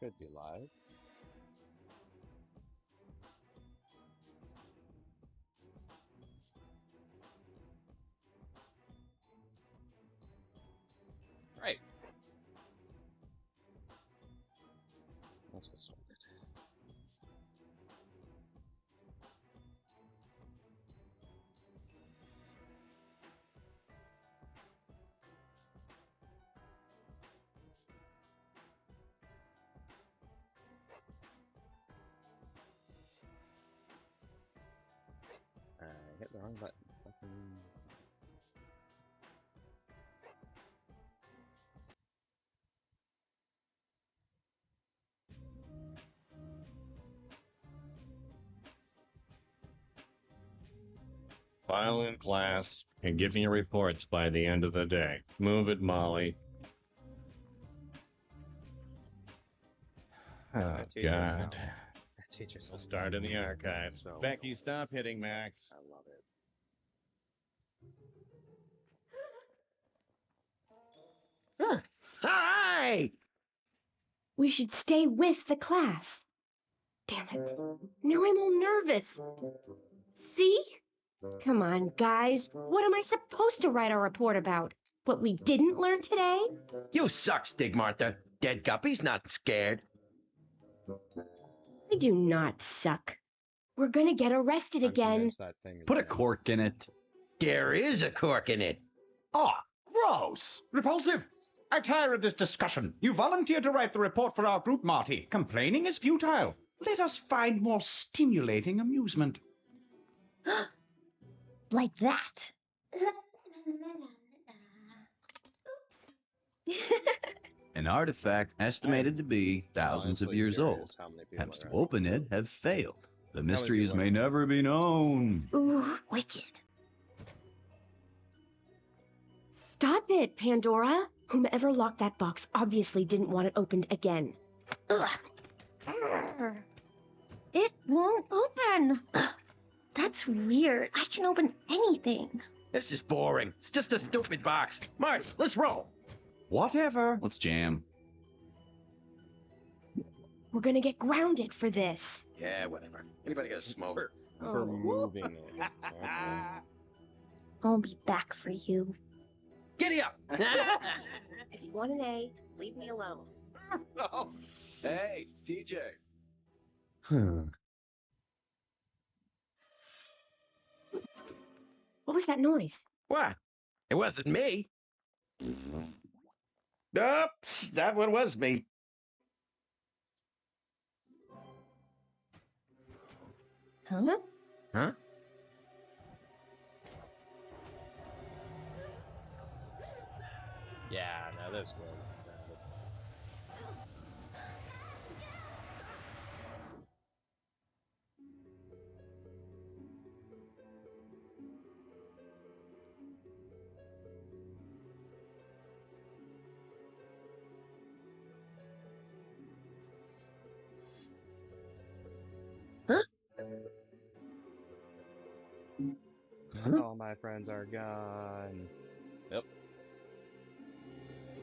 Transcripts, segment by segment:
Should be live. Right. Let's get started. I hit the wrong button. File in class and give me your reports by the end of the day. Move it, Molly. Oh, God. We'll start in the archives. So Becky, stop hitting Max. I love it. Hi! We should stay with the class. Damn it. Now I'm all nervous. See? Come on, guys. What am I supposed to write a report about? What we didn't learn today? You suck, Stigmartha. Dead Guppy's not scared. I do not suck. We're gonna get arrested I'm again. convinced that thing is Put a dead. cork in it. There is a cork in it. Oh, gross. Repulsive! I tire of this discussion. You volunteered to write the report for our group, Marty. Complaining is futile. Let us find more stimulating amusement. Like that. An artifact estimated to be thousands of Honestly years curious old. how many people Attempts are to actually- open it have failed. The mysteries people may are- never be known. Ooh, wicked. Stop it, Pandora. Whomever locked that box obviously didn't want it opened again. Ugh. It won't open. That's weird. I can open anything. This is boring. It's just a stupid box. Marty, let's roll. Whatever. Let's jam. We're gonna get grounded for this. Yeah, whatever. Anybody got a smoke? For moving it. Okay. I'll be back for you. Giddy up! If you want an A, leave me alone. Oh. Hey, TJ. What was that noise? What? It wasn't me. Oops, that one was me. Huh? Huh? Yeah, no, this will. All my friends are gone. Yep.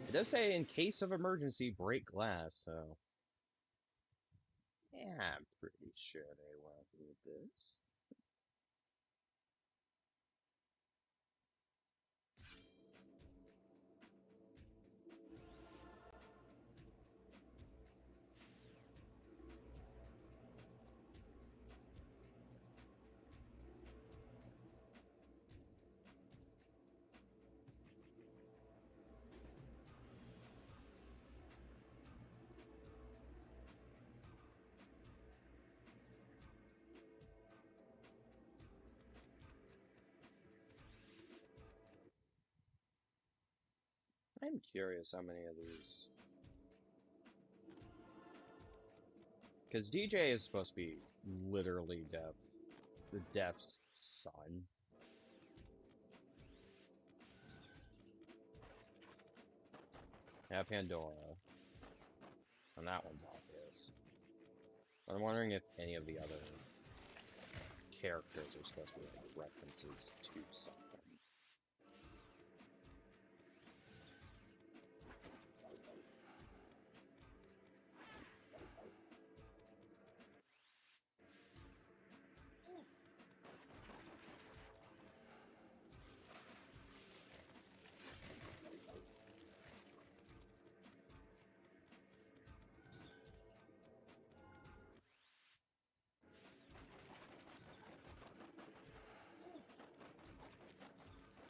It does say in case of emergency, break glass, so. Yeah, I'm pretty sure they won't need this. I'm curious how many of these. Because DJ is supposed to be literally the Death's son. Yeah, Pandora. And that one's obvious. But I'm wondering if any of the other characters are supposed to be like references to something.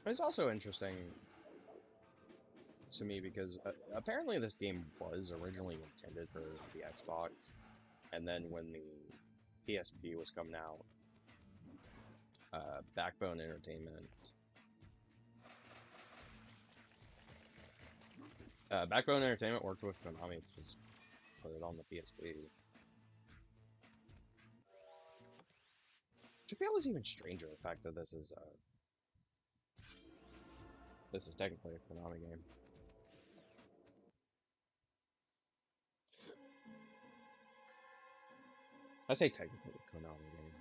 It's also interesting to me because apparently this game was originally intended for the Xbox, and then when the PSP was coming out, Backbone Entertainment worked with Konami to just put it on the PSP. Which I feel is even stranger, the fact that this is technically a Konami game. I say technically a Konami game.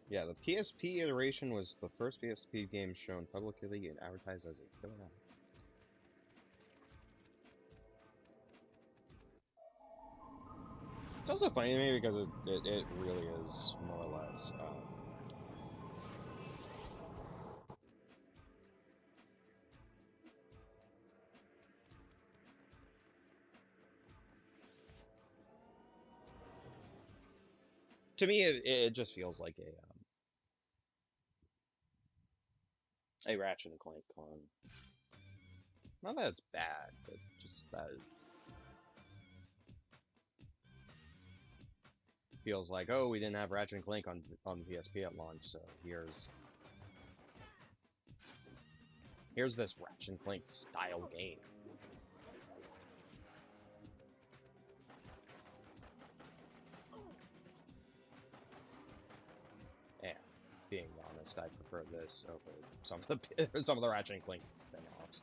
Yeah, the PSP iteration was the first PSP game shown publicly and advertised as a killer app. It's also funny to me because it really is more or less to me it just feels like a Ratchet and Clank clone. Not that it's bad, but just that it feels like, oh, we didn't have Ratchet and Clank on the PSP at launch, so here's this Ratchet and Clank style game. And being honest, I prefer this over some of the Ratchet and Clank spin-offs.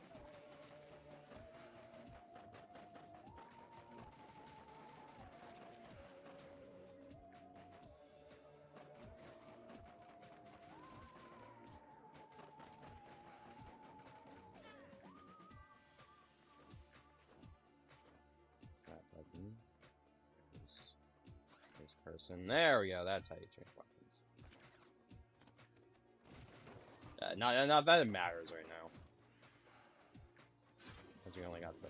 That button. This person. There we go. That's how you change weapons. Not that it matters right now. Because you only got the...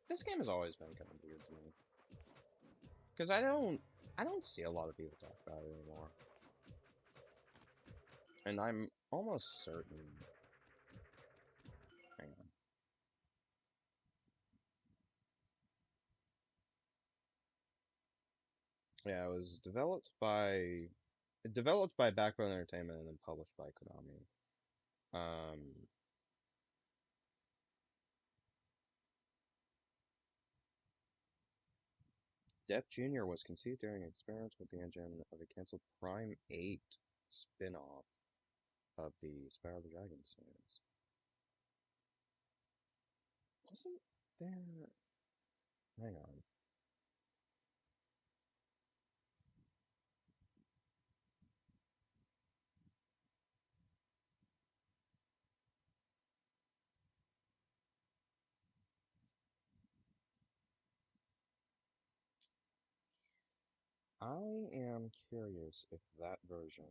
This game has always been kind of weird to me. Because I don't see a lot of people talk about it anymore. And I'm almost certain... Hang on. Yeah, it was developed by Backbone Entertainment and then published by Konami. Def Jr. was conceived during experiments with the engine of a canceled Prime 8 spin-off of the Spyro the Dragon series. Wasn't there... Hang on. I am curious if that version...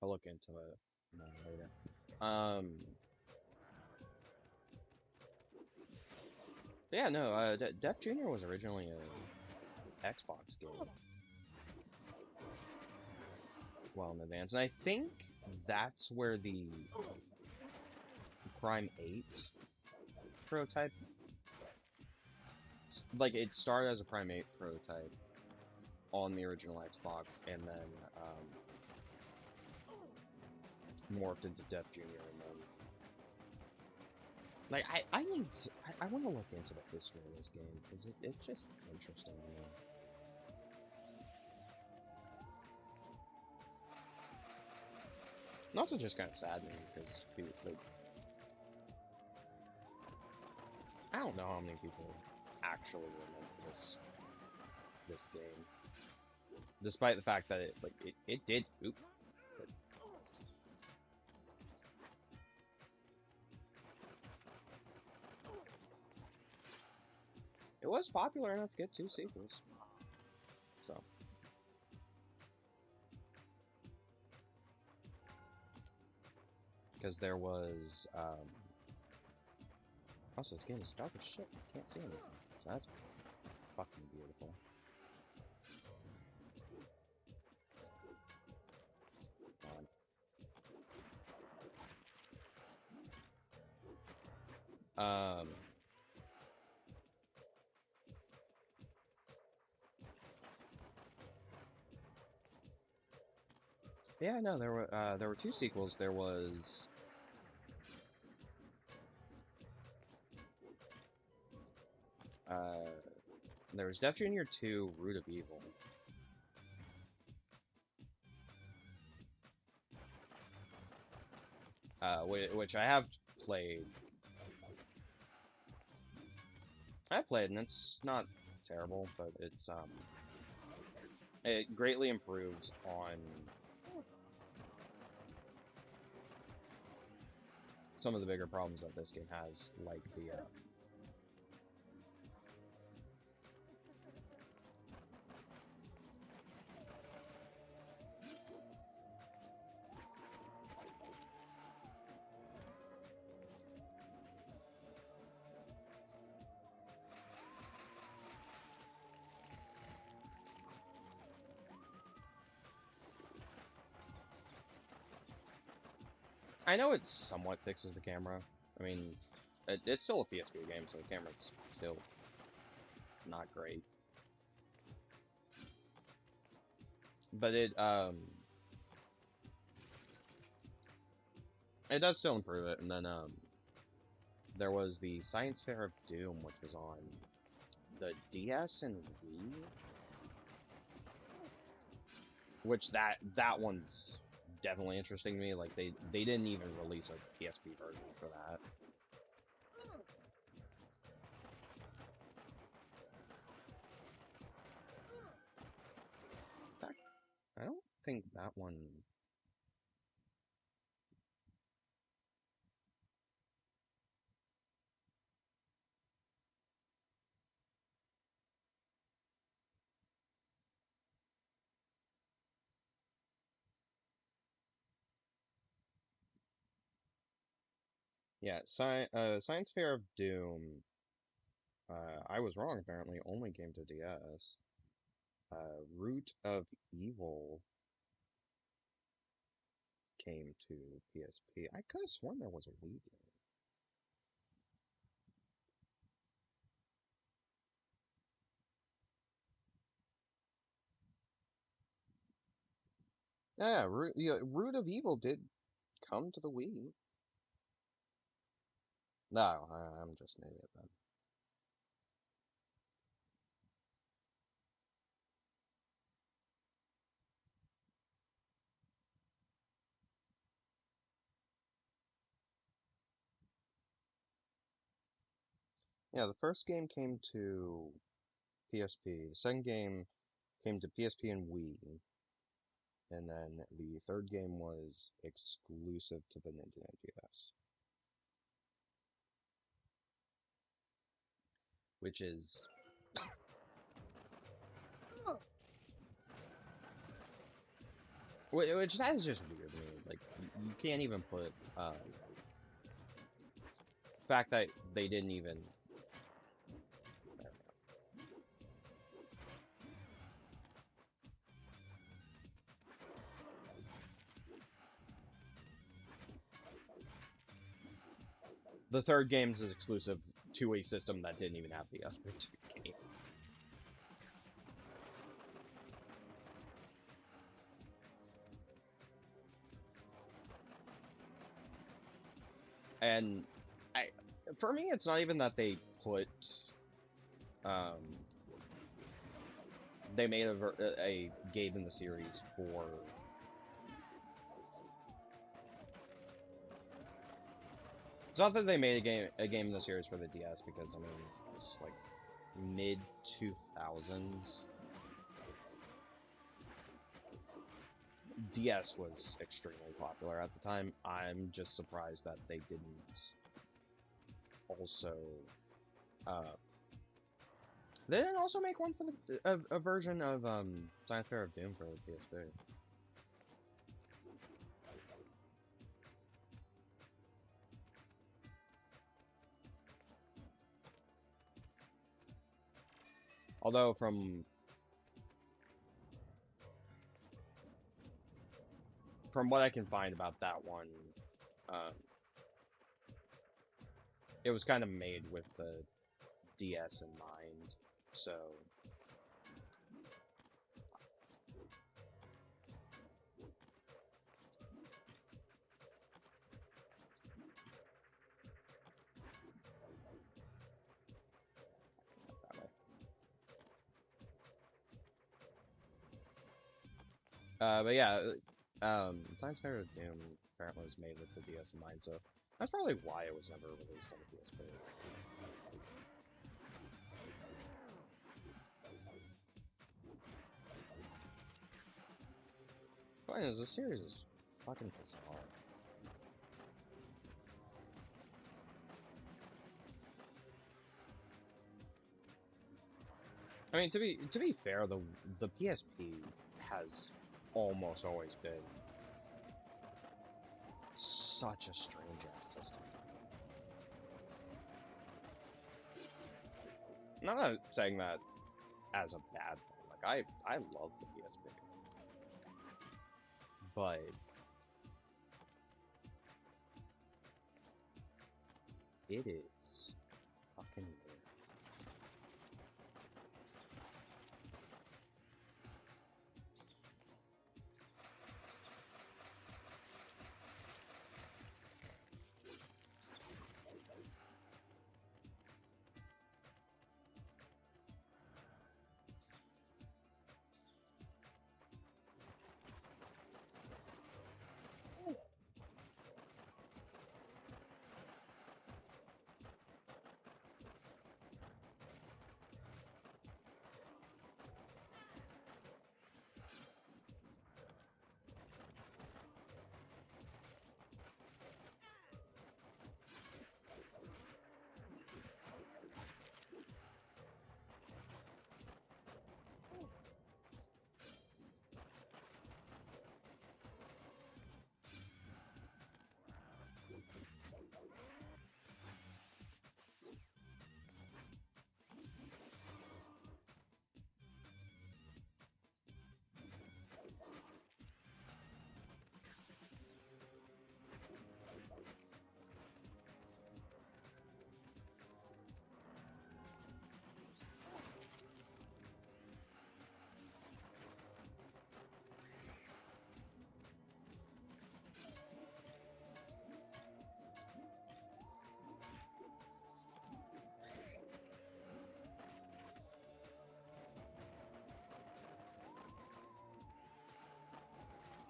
I'll look into it later. Yeah, no, Def Jr. was originally a Xbox game. well in advance. And I think that's where the Prime 8 prototype, like, it started as a Prime 8 prototype on the original Xbox, and then morphed into Def Jr. and then, like, I need to, I want to look into the history of this game, because it's just interesting to me. And also just kind of saddening, because, like, I don't know how many people actually remember this game. Despite the fact that it did, oop, but it was popular enough to get 2 sequels. So. Because there was, also this game is dark as shit, you can't see anything, so that's fucking beautiful. Yeah, no, there were 2 sequels. There was Def Jr. 2: Root of Evil. Which I have played. And it's not terrible, but it's it greatly improves on some of the bigger problems that this game has, like the I know it somewhat fixes the camera. I mean, it's still a PSP game, so the camera's still not great. But it does still improve it. And then there was the Science Fair of Doom, which was on the DS and Wii, which that one's definitely interesting to me. Like they didn't even release a PSP version for that. In fact, I don't think that one. Yeah, Science Fair of Doom. I was wrong, apparently. Only came to DS. Root of Evil came to PSP. I could have sworn there was a Wii game. Yeah, Root of Evil did come to the Wii. No, I'm just an idiot then. Yeah, the first game came to PSP. The second game came to PSP and Wii. And then the third game was exclusive to the Nintendo DS. Which is... Which that is just weird to me. Like, you can't even put, the fact that they didn't even... the third game's is exclusive to a system that didn't even have the other two games. And for me, it's not even that they put, they made a game in the series for. It's not that they made a game in the series for the DS, because I mean it's like mid 2000s. DS was extremely popular at the time. I'm just surprised that they didn't also they didn't also make one for the a version of Science Fair of Doom for the PSP. Although from what I can find about that one, it was kind of made with the DS in mind, so. But yeah, Science Fair of Doom apparently was made with the DS in mind, so that's probably why it was never released on the PSP. Point is, this series is fucking bizarre. I mean, to be fair, the PSP has almost always been such a strange ass system. I'm not saying that as a bad thing. Like I love the PSP, but it is fucking weird.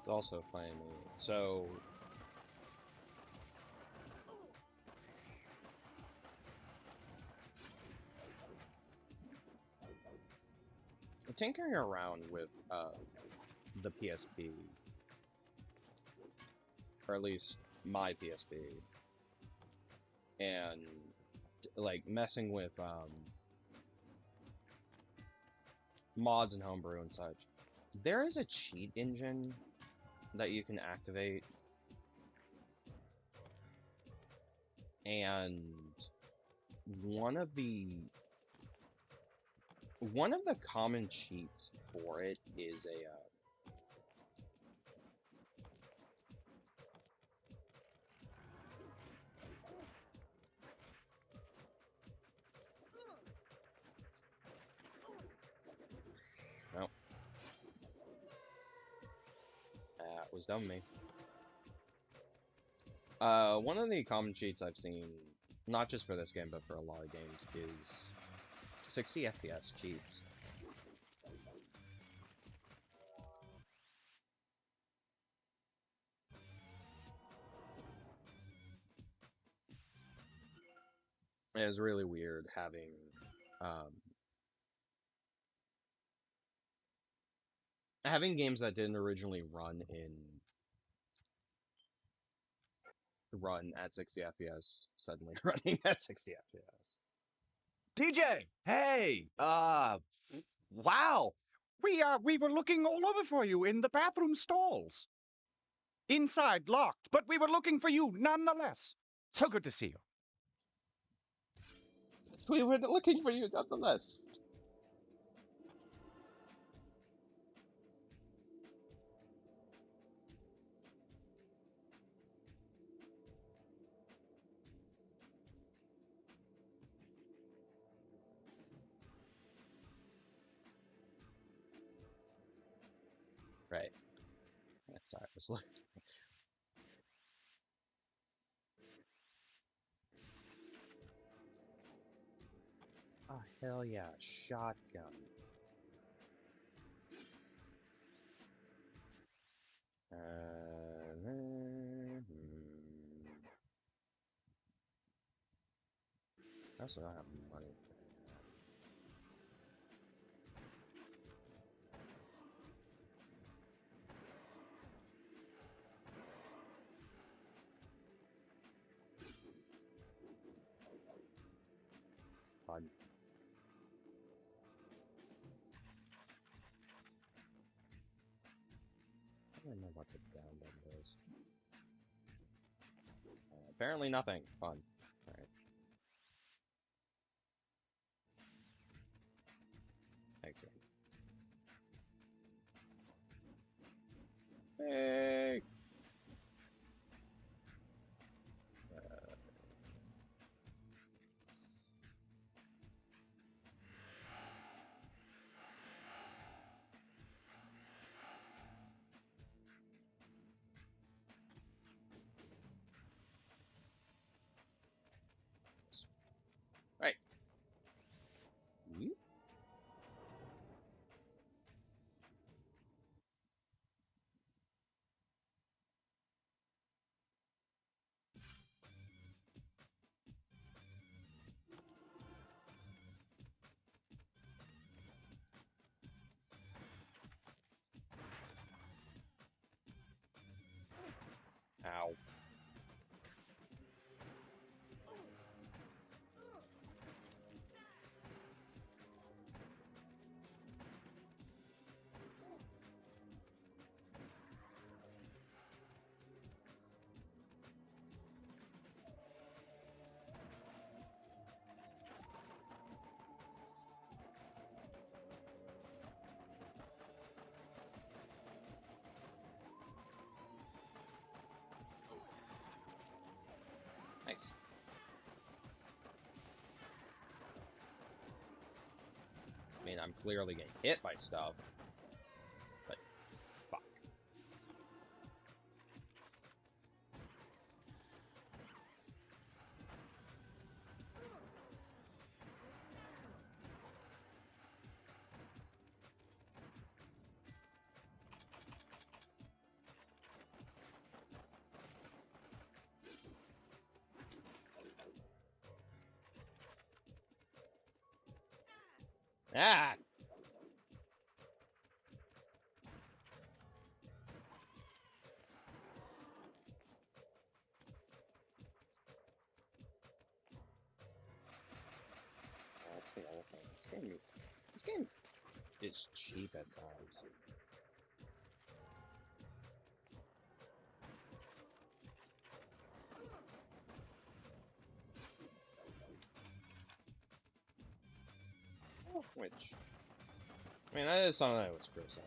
It's also funny to me. So tinkering around with the PSP, or at least my PSP, and like messing with mods and homebrew and such. There is a cheat engine that you can activate, and one of the common cheats for it is a was dumb of me. One of the common cheats I've seen, not just for this game, but for a lot of games, is 60 FPS cheats. It is really weird having, having games that didn't originally run at 60 FPS suddenly running at 60 FPS. DJ, hey, wow. We were looking all over for you in the bathroom stalls. Inside, locked, but we were looking for you nonetheless. So good to see you. We were looking for you nonetheless. Right. Sorry, I was looking. Oh, hell yeah, shotgun. I also don't have money for that. Pardon. I don't remember what the down button is. Apparently nothing. Fun. Alright. Excellent. Hey! Right. Ow. Nice. I mean, I'm clearly getting hit by stuff, but fuck. Ah! That's the other thing. This game is cheap at times. Which, I mean, that is something I was criticizing.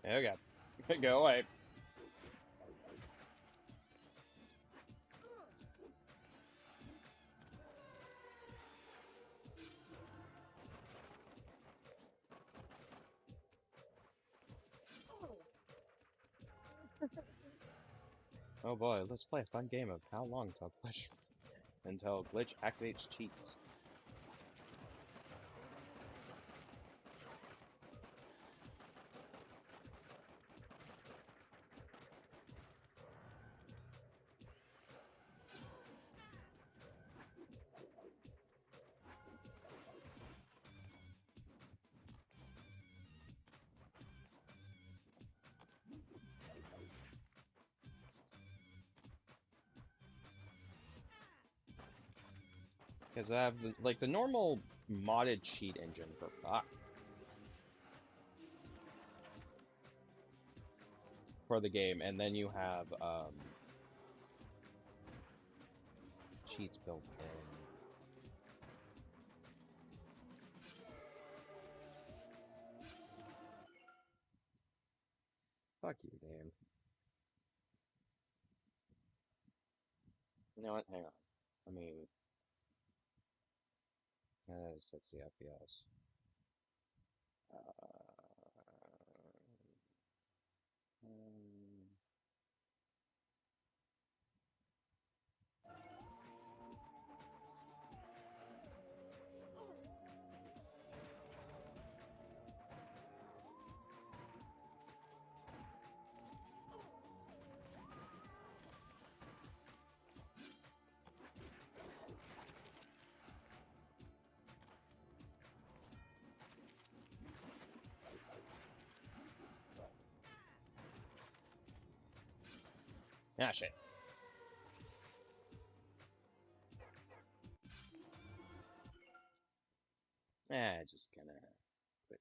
Oh god. Go away. Oh boy, let's play a fun game of how long till glitch activates cheats. Because I have like the normal modded cheat engine for the game, and then you have cheats built in. Fuck you, Dan. You know what? Hang on. I mean, 60 FPS. Um, ah, shit. Just gonna quit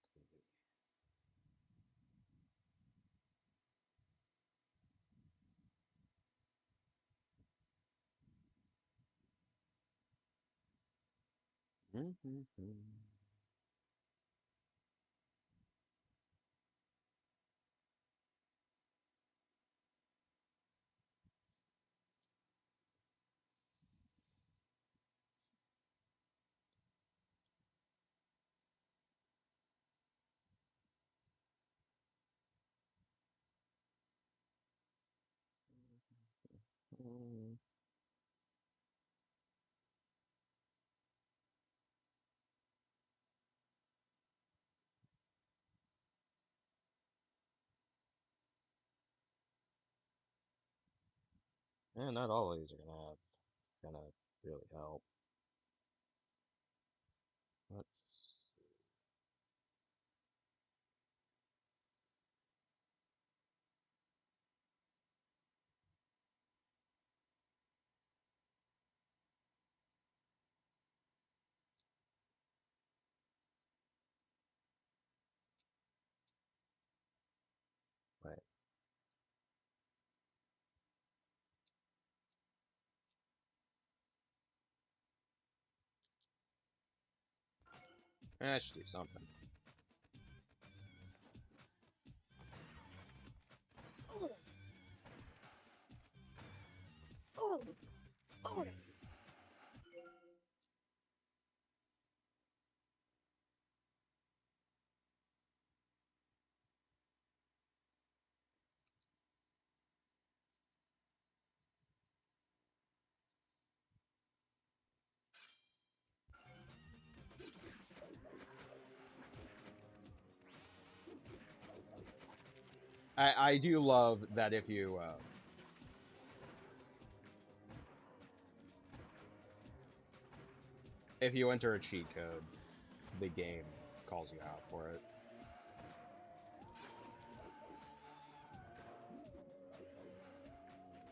the movie. Yeah, not all of these are gonna really help. Let's. Wait. I should do something. I do love that if you enter a cheat code, the game calls you out for it.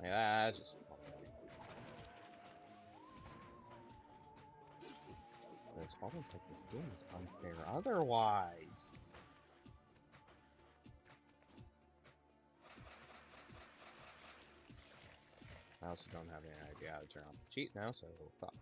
Yeah, that's just fun. It's almost like this game is unfair otherwise. I also don't have any idea how to turn off the cheat now, so fuck.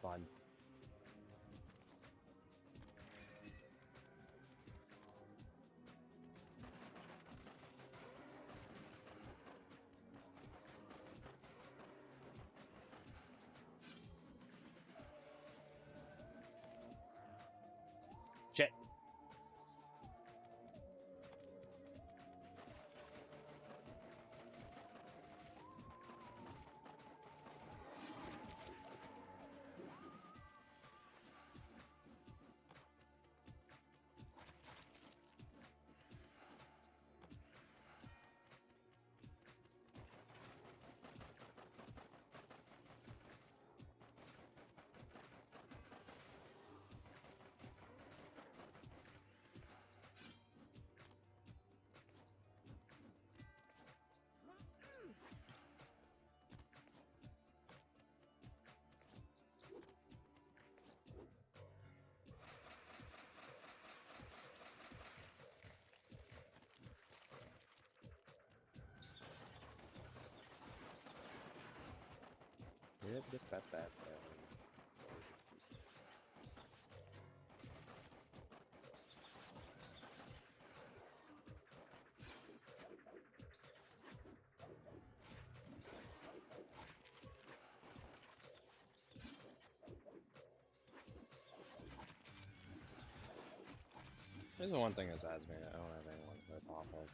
Fun. Shit. This is the one thing that saddens me. I don't have anyone to rip off of.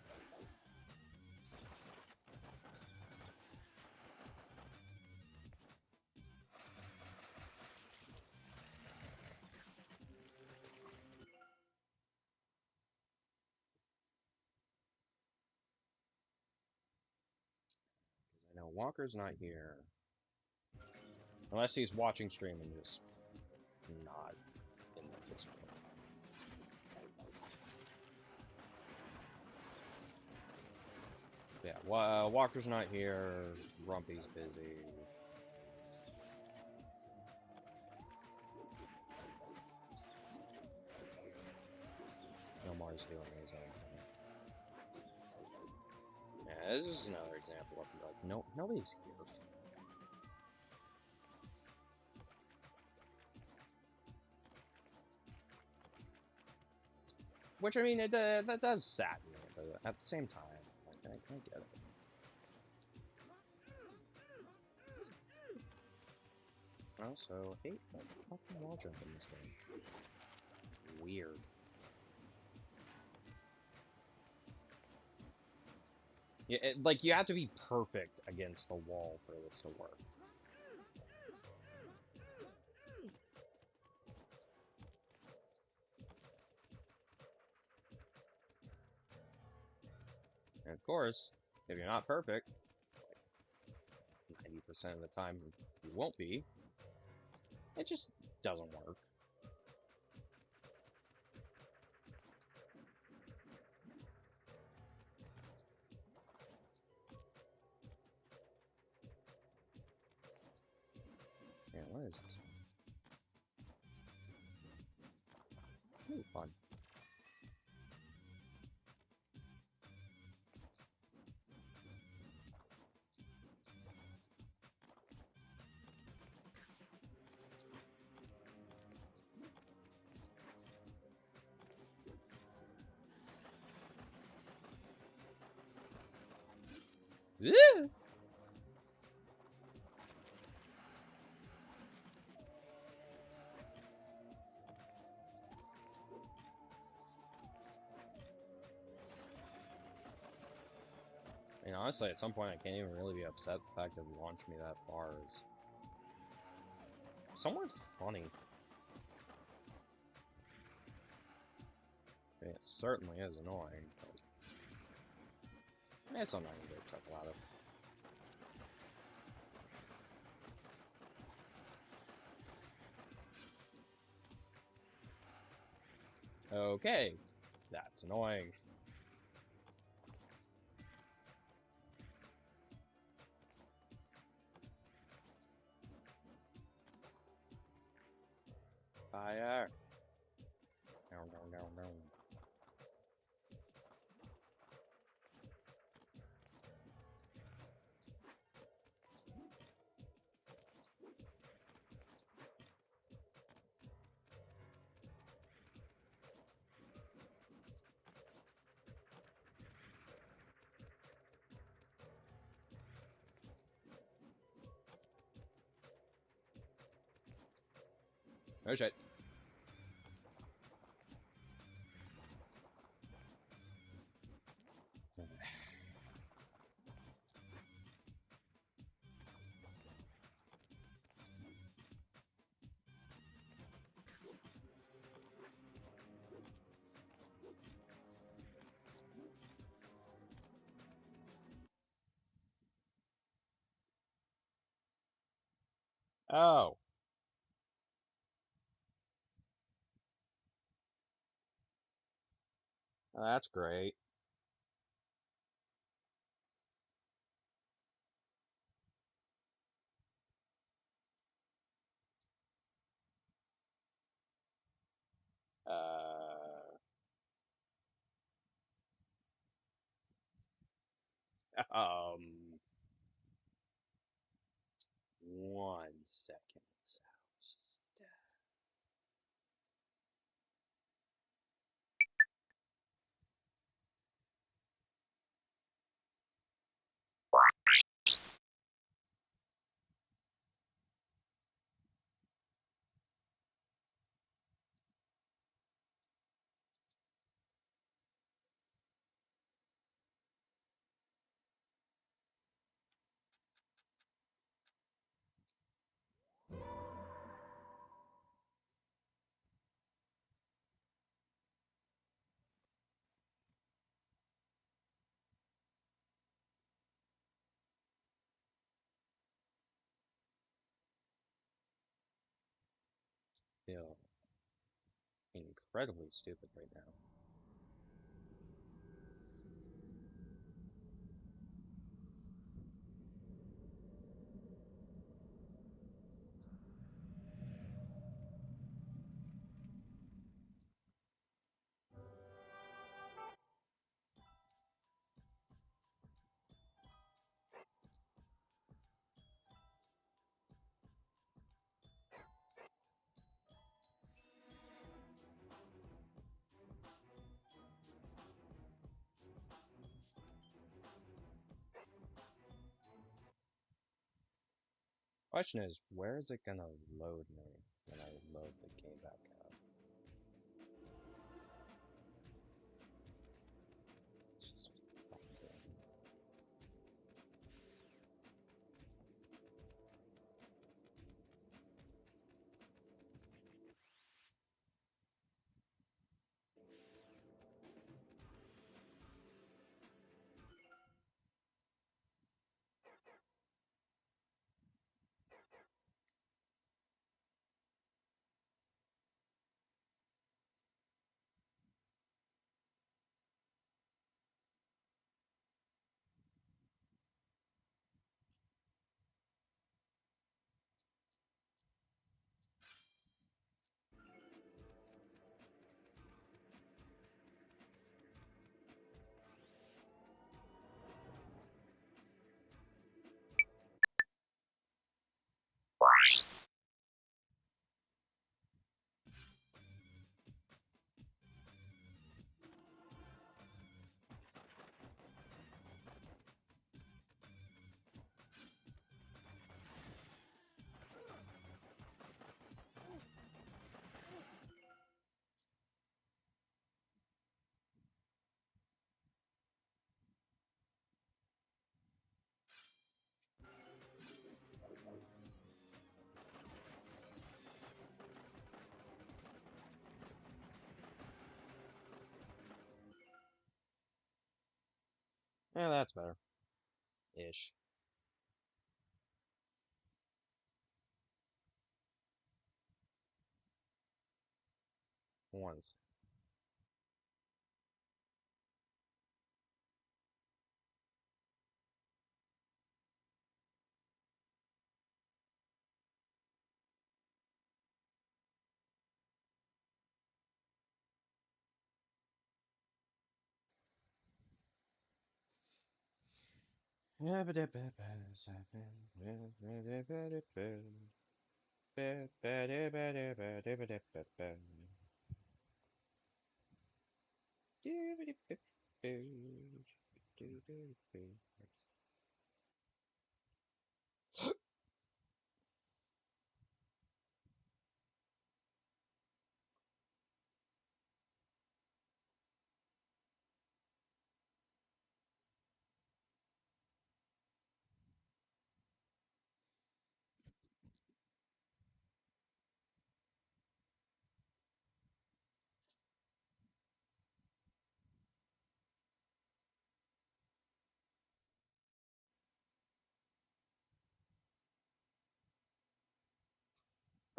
Because I know Walker's not here. Unless he's watching stream and just not in the Discord. Yeah, Walker's not here. Rumpy's busy. Nomar's doing his own thing. Yeah, this is another example of like, no, nobody's here. Which I mean, that does sadden me, but at the same time, like I get it. I also hate that fucking wall jump in this game. Weird. Yeah, like you have to be perfect against the wall for this to work. And of course, if you're not perfect, 90% of the time you won't be, it just doesn't work. Yeah, what is this one? Ooh, fun. Yeah. I mean, honestly, at some point I can't even really be upset at the fact that it launched me that far is somewhat funny. I mean, it certainly is annoying, but it's something I can get a chuckle out of. Okay, that's annoying. Fire. Down, down, down, down. Oh shit. Oh. That's great. Um, 1 second. Feel incredibly stupid right now. Question is, where is it gonna load me when I load the game back up? Just fucking- Yeah, that's better. Ish. Once.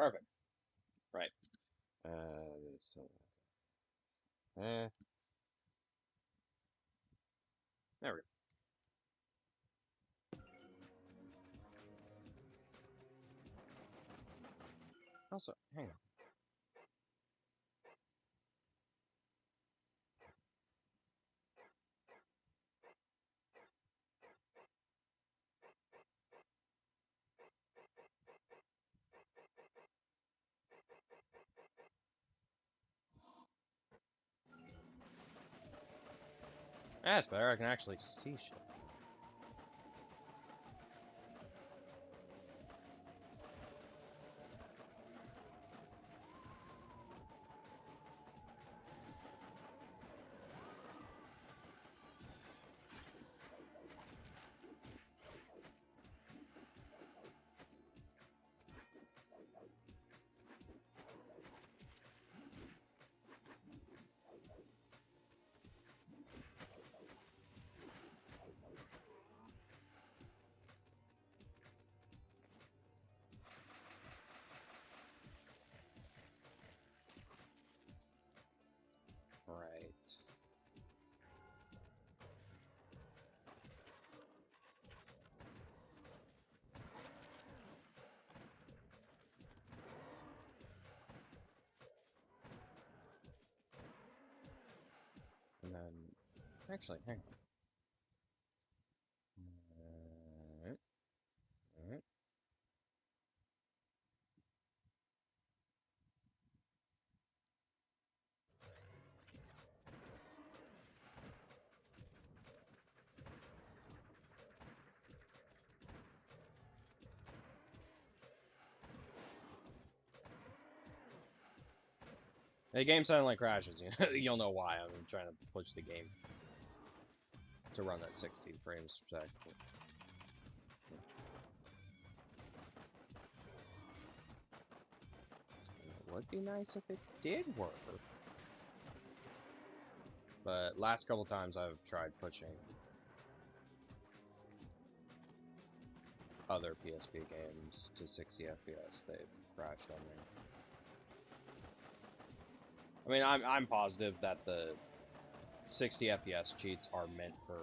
Perfect. Right. So, there we go. Also, hang on. That's better. I can actually see shit. Right. And then, actually, hang on. Alright. Alright. The game suddenly crashes. You'll know why. I'm trying to push the game to run at 60 frames per second. It would be nice if it did work. But last couple times I've tried pushing other PSP games to 60 FPS, they've crashed on me. I mean, I'm positive that the 60 FPS cheats are meant for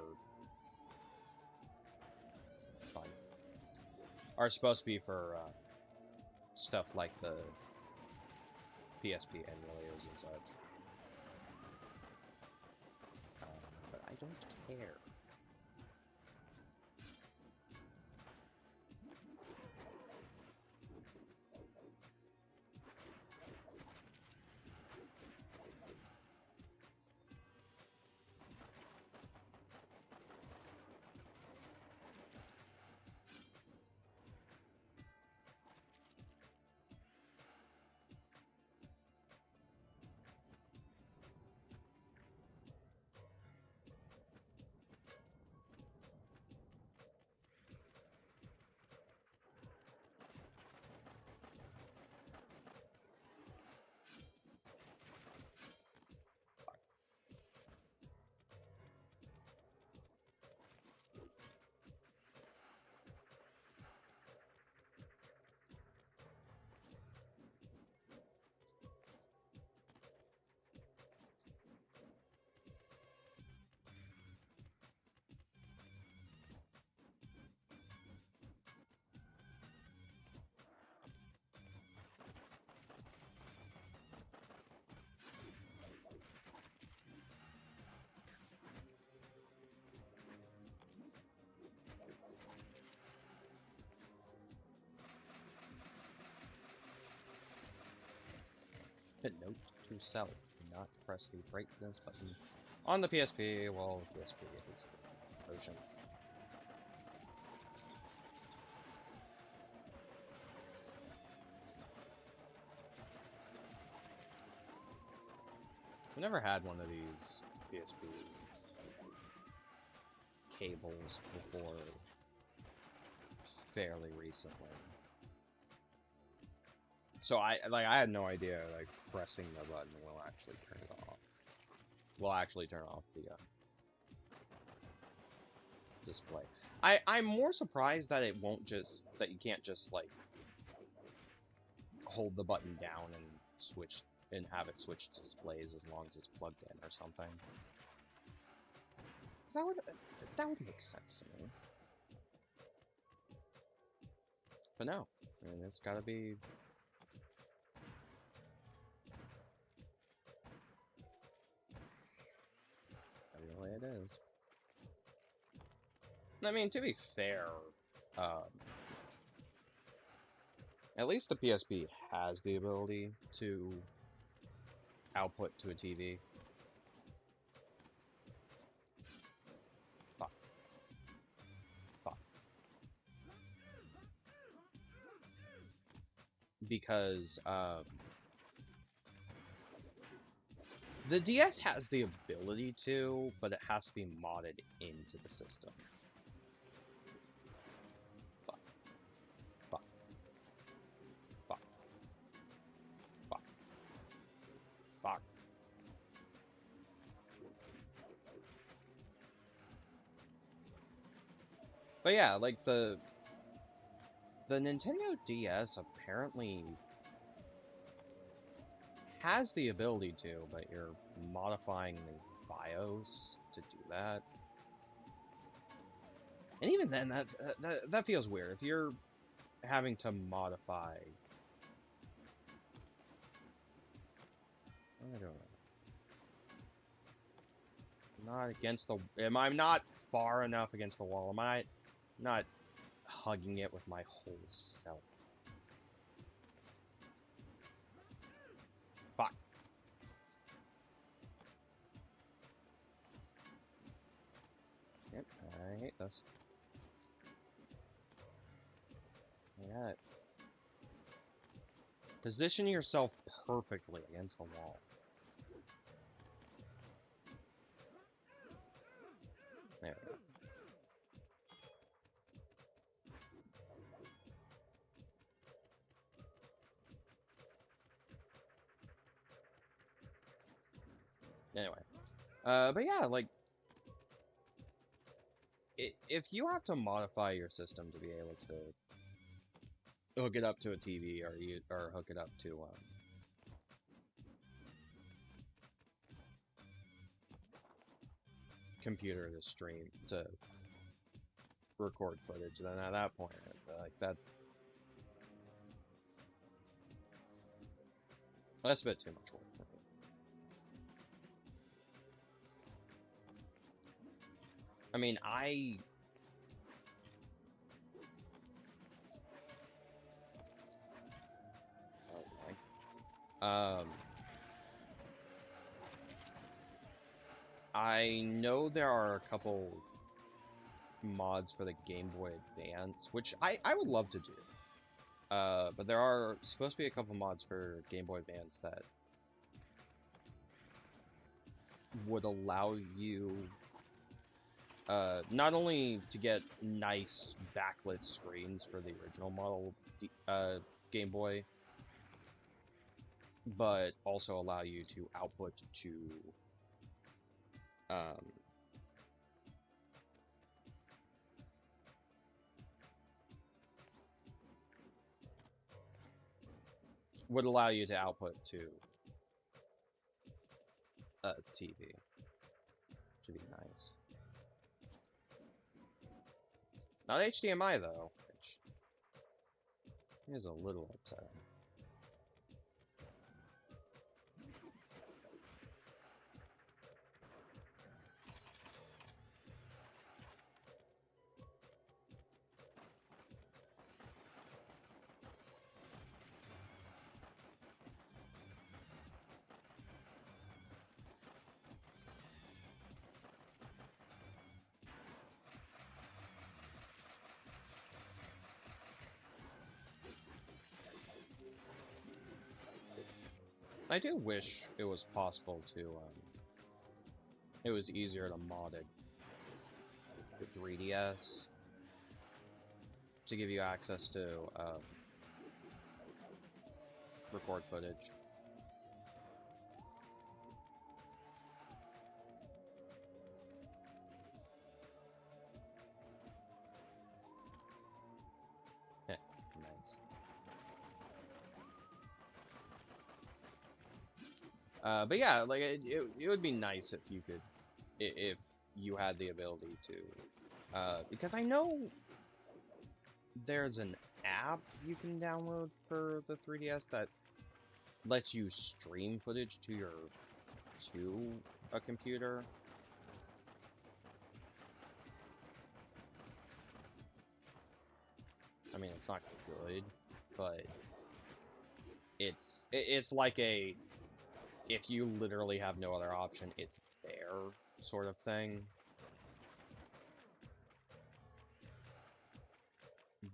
fun. Are supposed to be for stuff like the PSP emulators and such. But I don't care. Hit note to self, do not press the brightness button on the PSP while the PSP is in motion. I never had one of these PSP cables before fairly recently. So I had no idea like pressing the button will actually turn it off. Will actually turn off the display. I'm more surprised that it won't just that you can't just like hold the button down and switch and have it switch displays as long as it's plugged in or something. That would make sense to me. But no, I mean it's gotta be. The way it is. I mean, to be fair, at least the PSP has the ability to output to a TV. Fuck. Fuck. Because, the DS has the ability to, but it has to be modded into the system. Fuck. Fuck. Fuck. Fuck. Fuck. But yeah, like the Nintendo DS apparently has the ability to, but you're modifying the BIOS to do that. And even then, that feels weird. If you're having to modify, what am I doing? I'm not against the. Am I not far enough against the wall? Am I not hugging it with my whole self? Fuck. Yep, I hate this. Yeah. Position yourself perfectly against the wall. There we go. Anyway. But yeah, like, if you have to modify your system to be able to hook it up to a TV or hook it up to computer to stream to record footage, then at that point, like that's a bit too much work for me. I mean, I know there are a couple mods for the Game Boy Advance, which I would love to do. But there are supposed to be a couple mods for Game Boy Advance that would allow you not only to get nice backlit screens for the original model Game Boy, but also allow you to output to would allow you to output to a TV. Should be nice. Not HDMI though, which is a little upsetting. I do wish it was possible to, it was easier to mod it with 3DS to give you access to, record footage. Heh, nice. But yeah, like it would be nice if you could, if you had the ability to, because I know there's an app you can download for the 3DS that lets you stream footage to a computer. I mean, it's not good, but it's like a, if you literally have no other option, it's there sort of thing.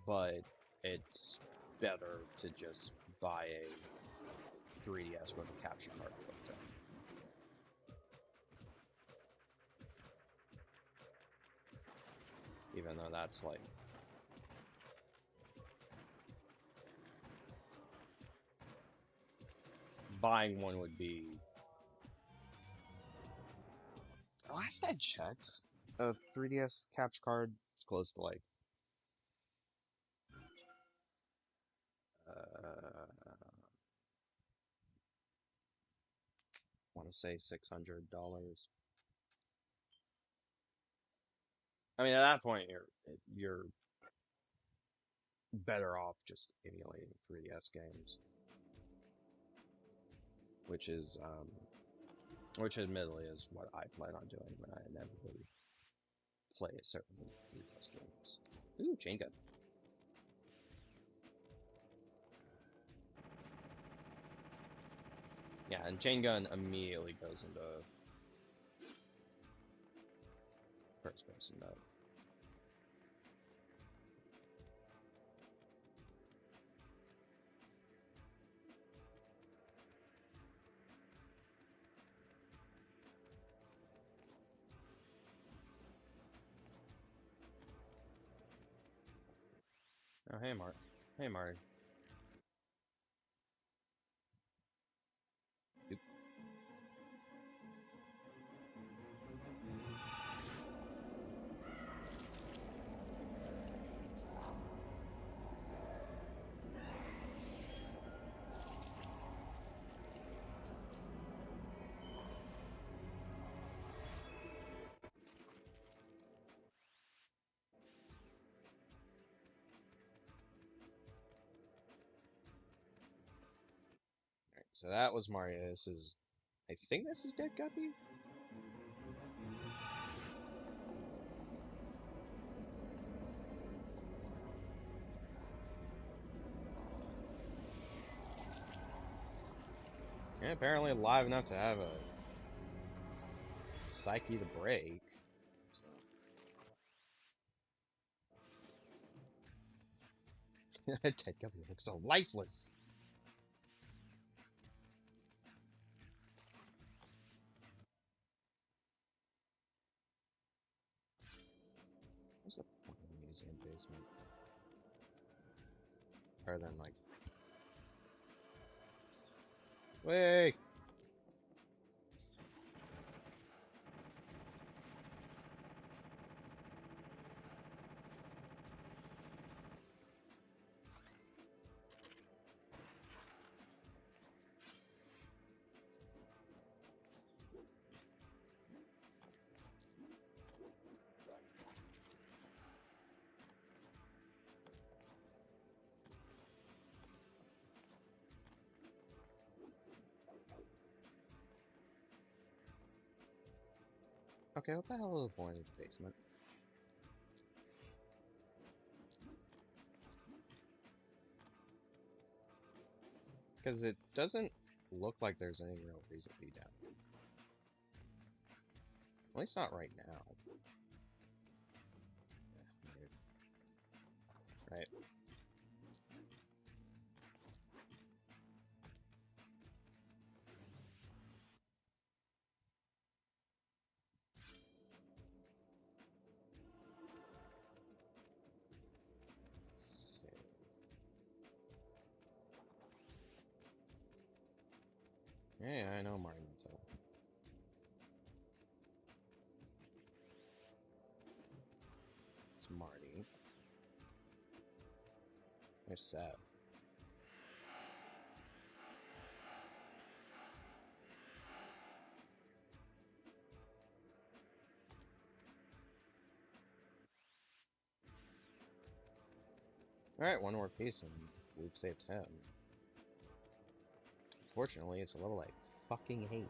But it's better to just buy a 3DS with a capture card built in. Even though that's like, buying one would be, last I checked, a 3DS capture card is close to like want to say $600. I mean, at that point, you're better off just emulating 3DS games, which is which admittedly is what I plan on doing when I inevitably play certain 3DS games. Ooh, chain gun. Yeah, and chain gun immediately goes into first person mode. Oh, hey, Mark. Hey, Marty. Oop. Alright, so that was Mario. This is, I think this is Dead Guppy? Yeah, apparently live enough to have a psyche to break. So. Dead Guppy looks so lifeless. What's the fucking museum basement? Other than like, wait. Okay, what the hell is the point of the basement? Because it doesn't look like there's any real reason to be down here. At least not right now. Weird. Right. Let's see. Yeah, I know Martin Intel. It's Marty. There's Seth. Alright, one more piece and we've saved him. Fortunately, it's a level I fucking hate.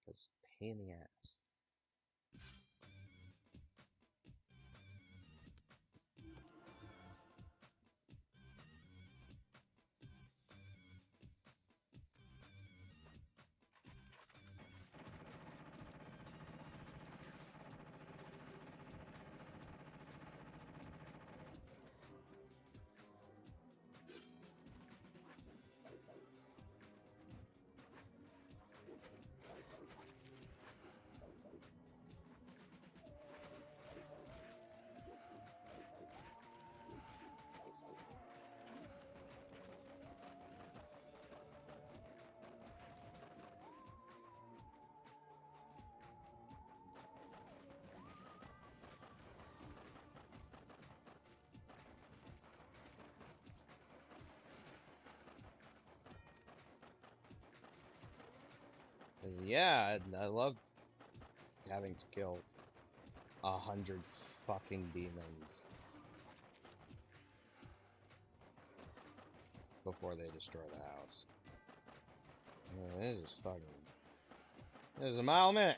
Because pain in the ass. Cause yeah, I love having to kill 100 fucking demons before they destroy the house. This is fucking. This is a mile a minute.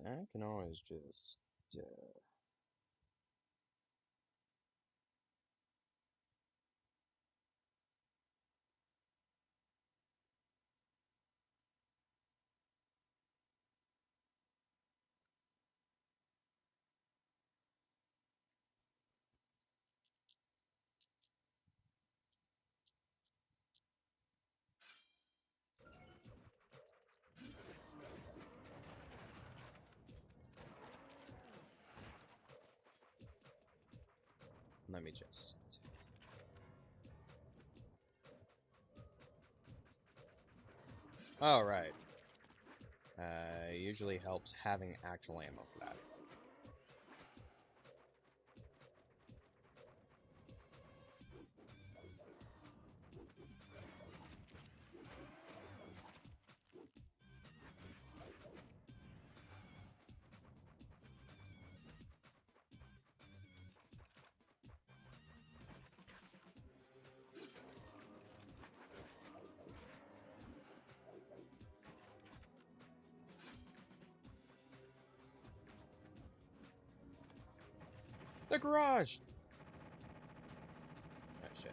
I can always just. Let me just. All right. Usually helps having actual ammo for that. The garage! Oh shit.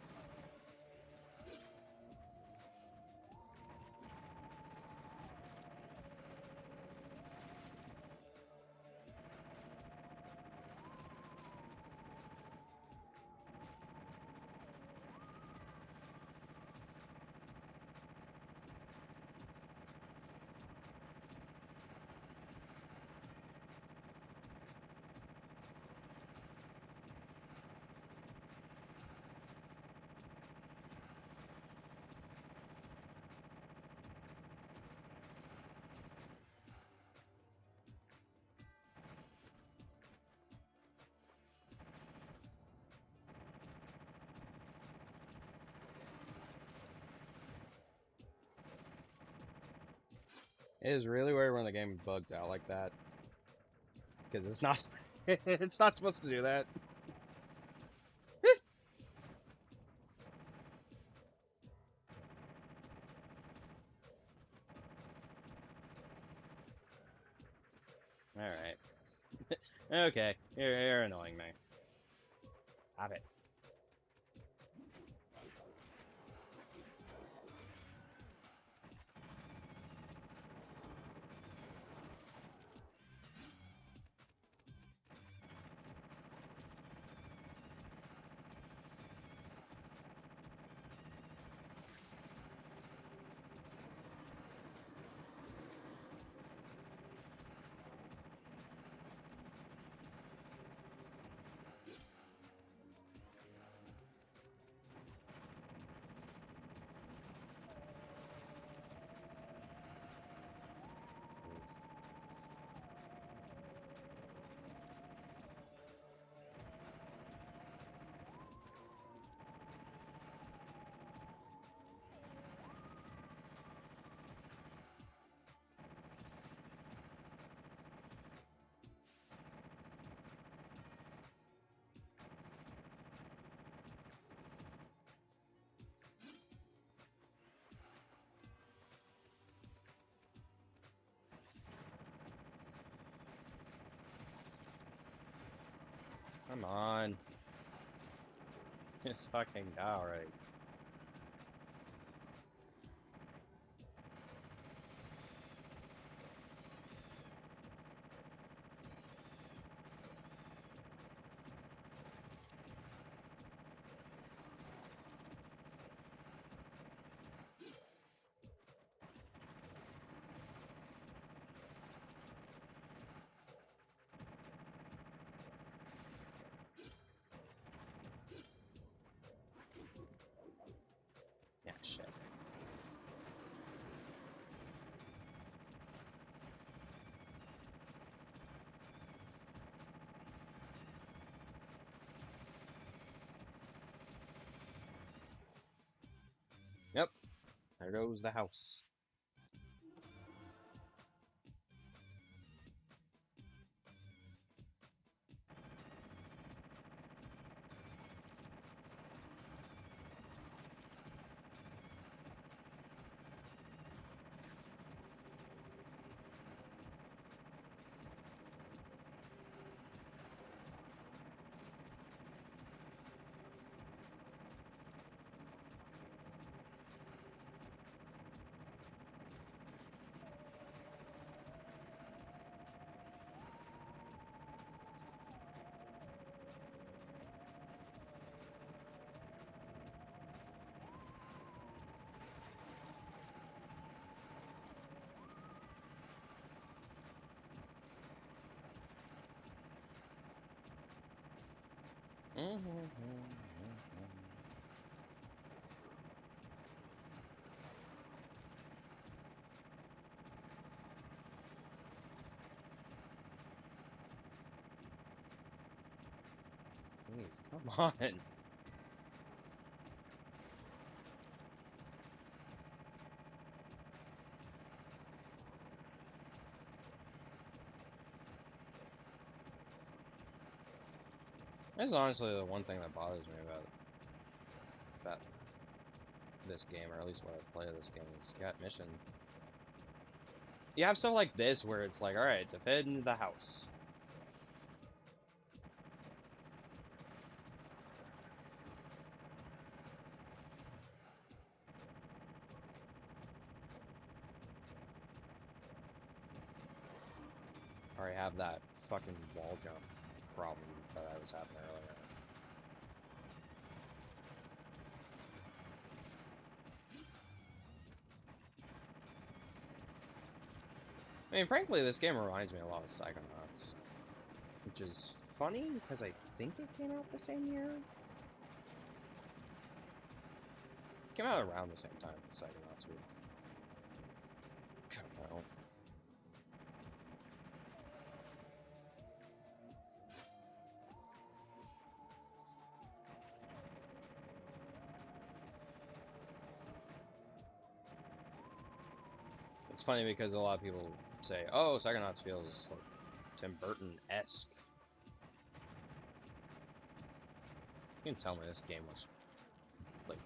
It is really weird when the game bugs out like that. Because it's not... it's not supposed to do that. Alright. Okay, you're annoying me. Stop it. Come on. Just fucking die already. Yeah, shit. Yep. There goes the house. Please, come on. That's honestly the one thing that bothers me about this game, or at least what I play of this game, is you got mission. You have stuff like this where it's like, alright, defend the house. Or I have that fucking wall jump problem that I was having earlier. I mean, frankly, this game reminds me a lot of Psychonauts. Which is funny, because I think it came out the same year? It came out around the same time as Psychonauts would come out. It's funny because a lot of people say, oh, Psychonauts feels like Tim Burton-esque. You can tell me this game was, like,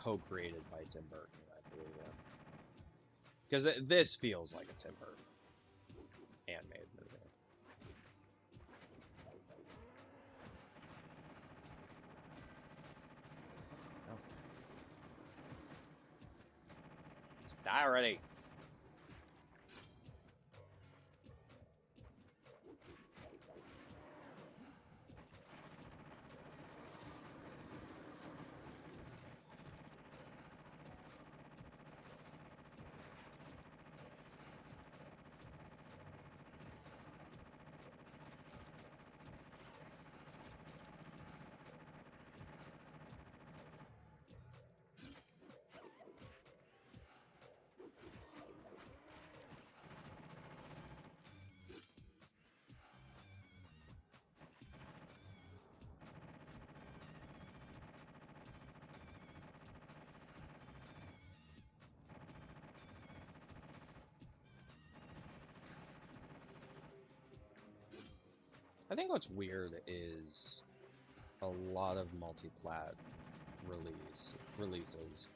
co-created by Tim Burton, I believe it. Because this feels like a Tim Burton animated movie. Oh. Just die already! I think what's weird is a lot of multi-plat releases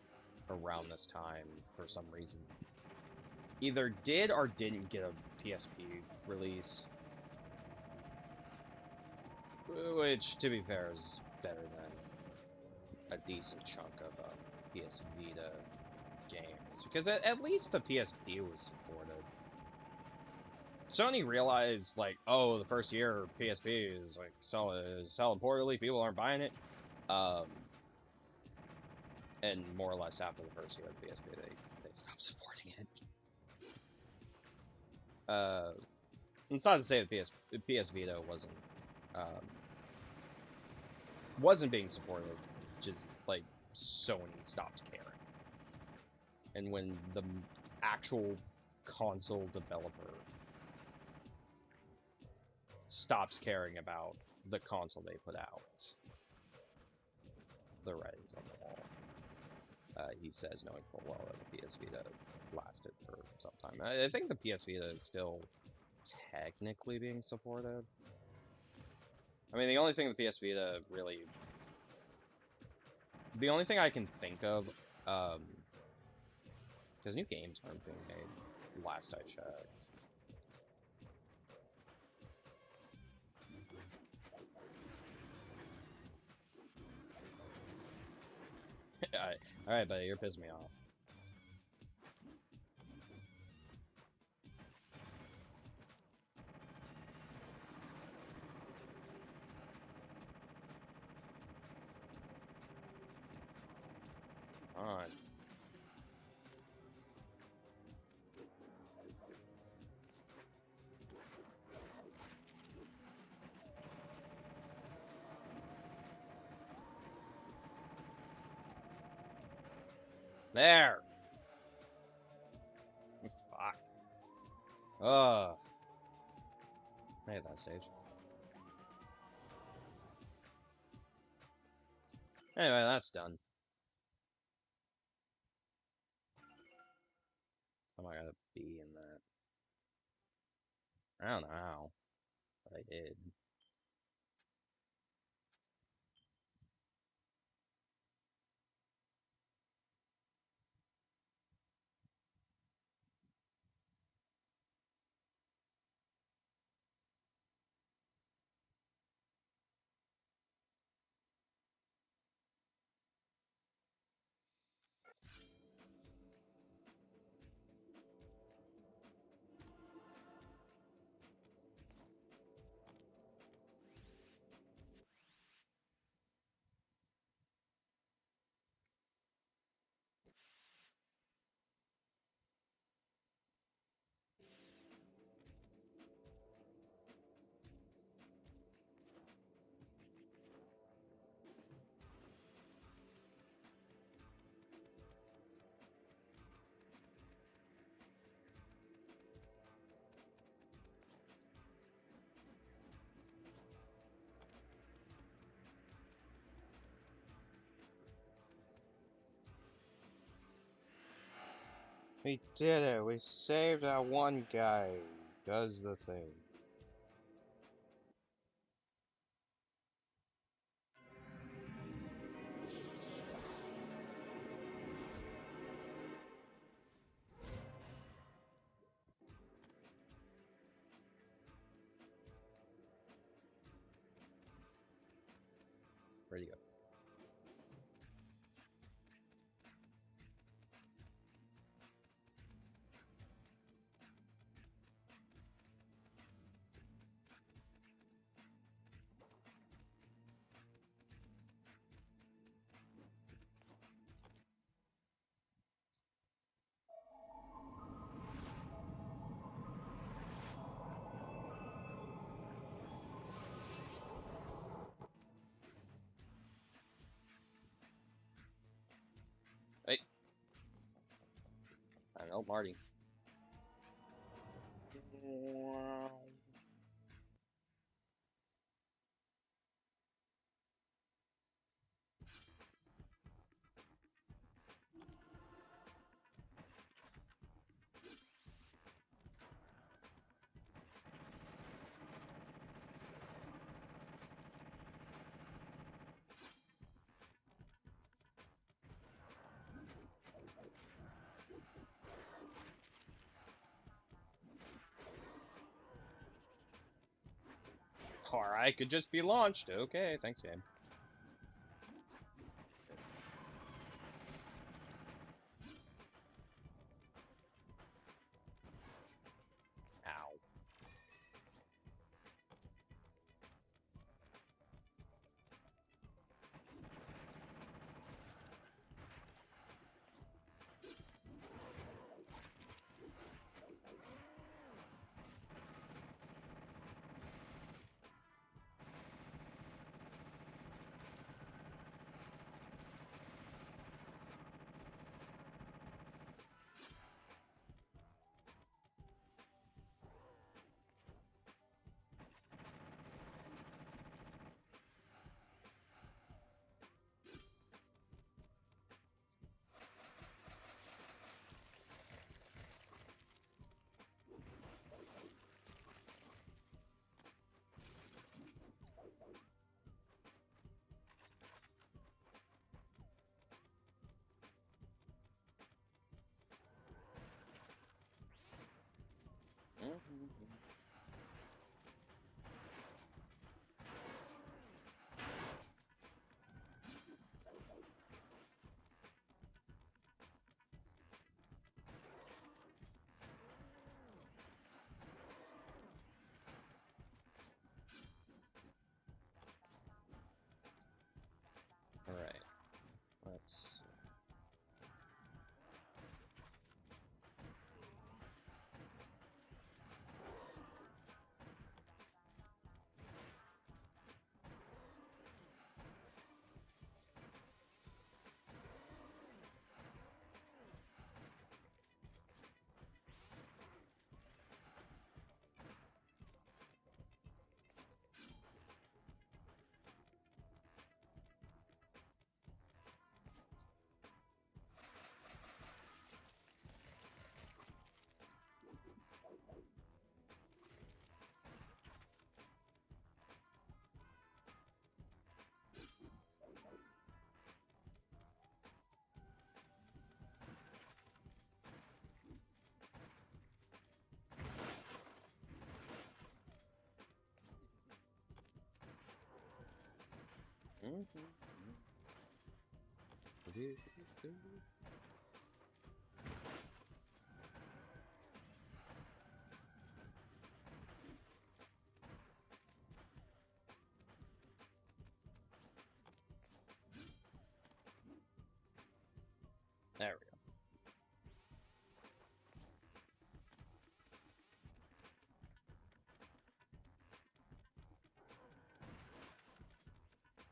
around this time, for some reason, either did or didn't get a PSP release, Which, to be fair, is better than a decent chunk of PS Vita games. Because at least the PSP was supported. Sony realized, like, oh, the first year PSP is like selling poorly, people aren't buying it. And more or less after the first year of the PSP, they stopped supporting it. It's not to say the PS Vita wasn't being supported, just like Sony stopped caring. And when the actual console developer stops caring about the console they put out, the writing's on the wall. He says, knowing full well that the PS Vita lasted for some time. I think the PS Vita is still technically being supported. I mean, the only thing the PS Vita really... The only thing I can think of, because new games aren't being made, last I checked. Alright, buddy, you're pissing me off. Come on. There! Fuck. Ugh. I hate that stage. Anyway, that's done. How am I gonna be in that? I don't know how, but I did. We did it! We saved that one guy who does the thing. Where'd he go? Hey! I know, Marty. Or I could just be launched. Okay, thanks, game. Ow. Alright. Let's... There we go.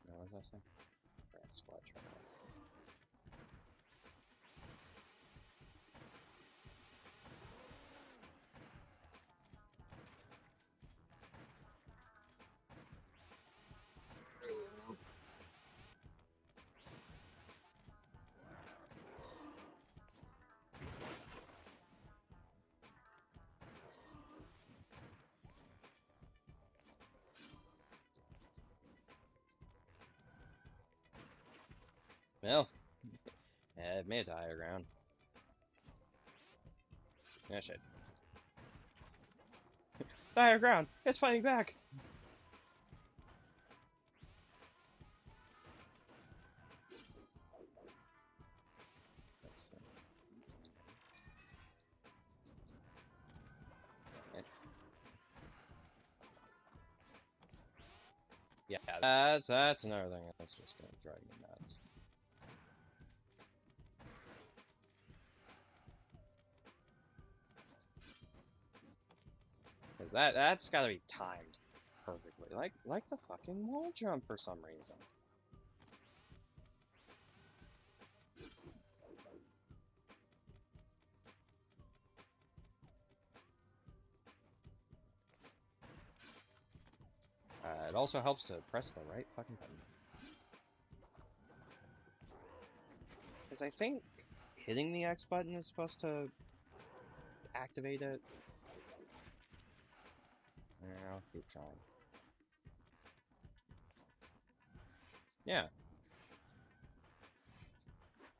Now, what was I saying? Right, splash rockets. Well, it made it higher ground. Yeah, shit. Higher ground! It's fighting back! Let's see. Yeah, that's another thing that's just gonna drive me nuts. Cause that's gotta be timed perfectly. Like the fucking wall jump for some reason. It also helps to press the right fucking button. Because I think hitting the X button is supposed to activate it. I'll keep trying. Yeah.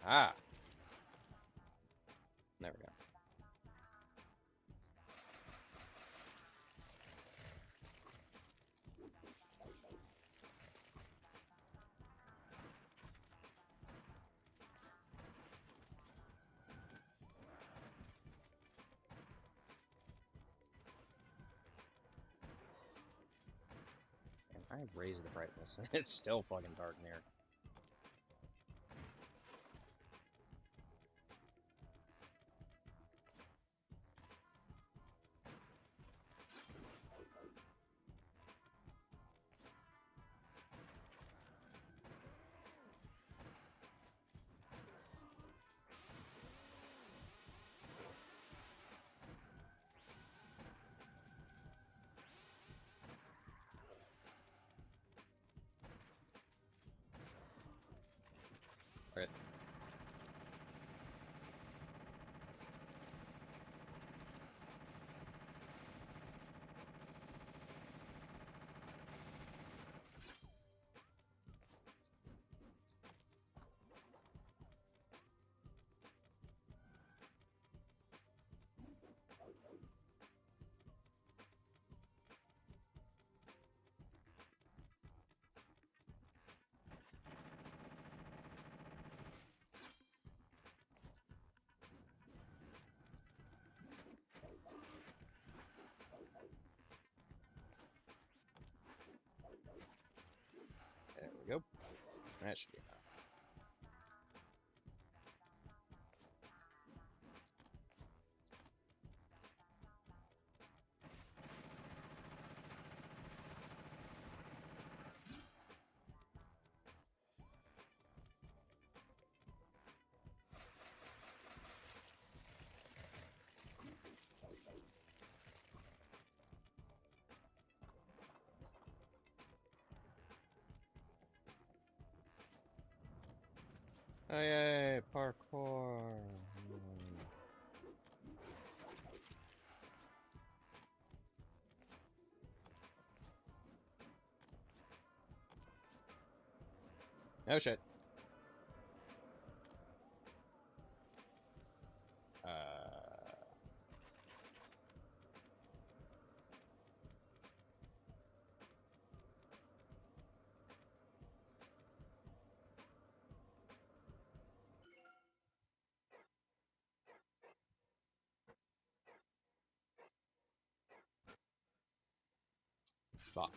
Ah. There we go. I raise the brightness and it's still fucking dark in here. Right. There we go. That should be enough. Oh yay, parkour! Oh shit. Fuck.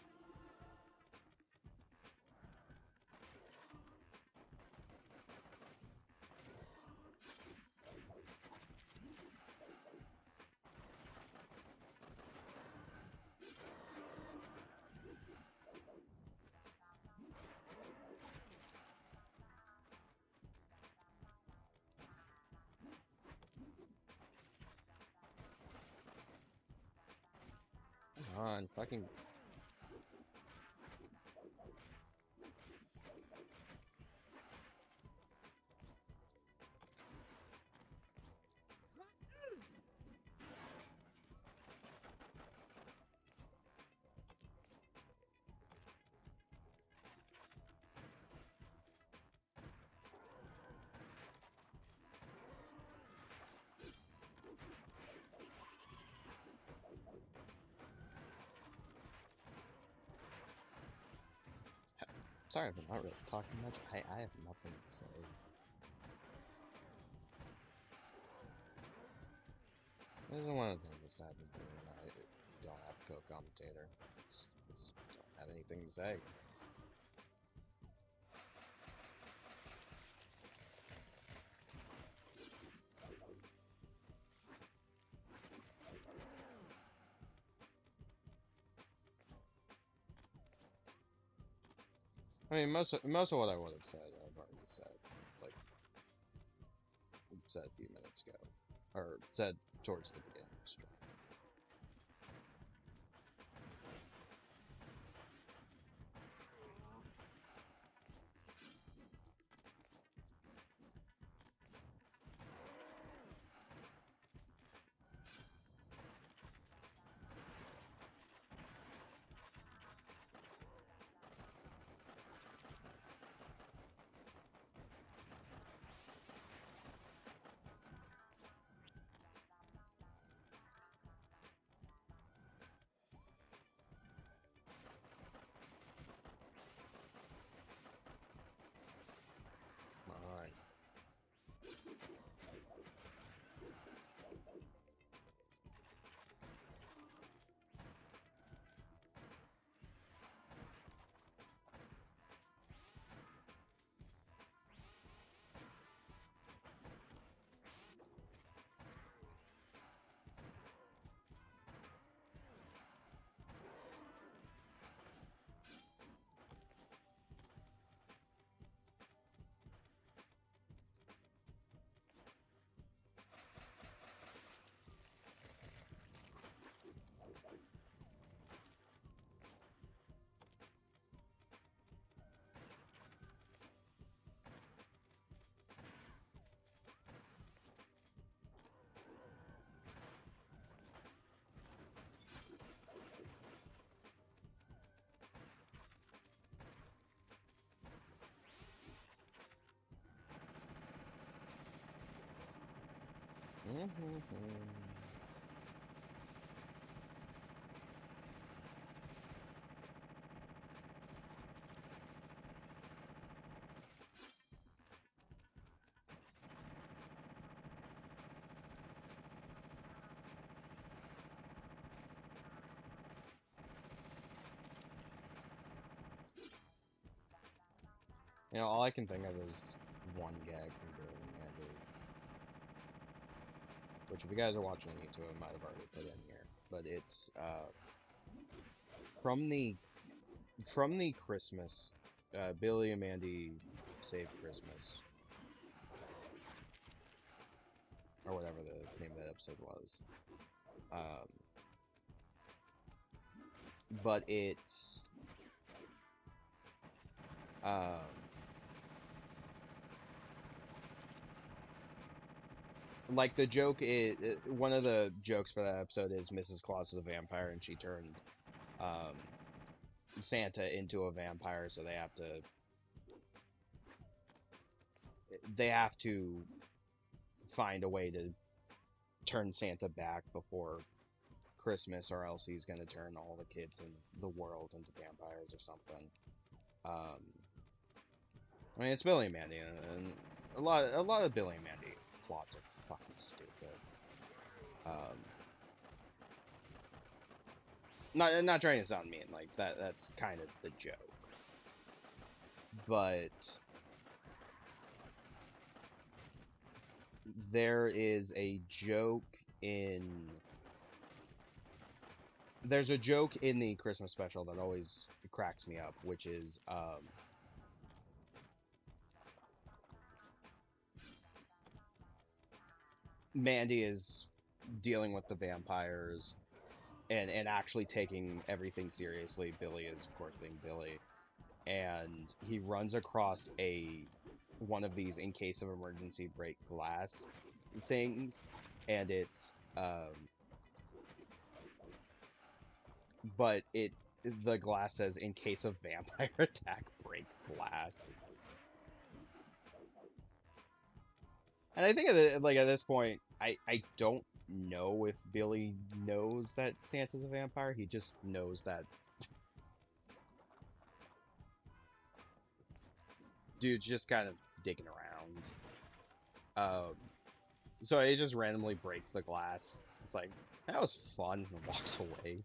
Come on, fucking. Sorry if I'm not really talking much. I have nothing to say. This is one of the things that's happened to me when I don't have a co-commentator. Just don't have anything to say. I mean, most of what I would have said, I've already said. Like, said a few minutes ago. Or said towards the beginning of the stream. You know, all I can think of is one gag from Billy and Mandy, which if you guys are watching on YouTube, I might have already put in here. But it's from the Christmas, Billy and Mandy Save Christmas, or whatever the name of that episode was. But it's like the joke is one of the jokes for that episode is Mrs. Claus is a vampire and she turned Santa into a vampire, so they have to find a way to turn Santa back before Christmas, or else he's gonna turn all the kids in the world into vampires or something. I mean, it's Billy and Mandy, and a lot of Billy and Mandy plots are fucking stupid. Not trying to sound mean, like that's kind of the joke. But there is a joke in there's a joke in the Christmas special that always cracks me up, which is Mandy is dealing with the vampires and actually taking everything seriously. Billy is, of course, being Billy, and he runs across one of these in case of emergency break glass things, and it's but the glass says in case of vampire attack break glass. And I think at this point, I don't know if Billy knows that Santa's a vampire. He just knows that dude's just kind of digging around. So he just randomly breaks the glass. It's like, that was fun, and walks away.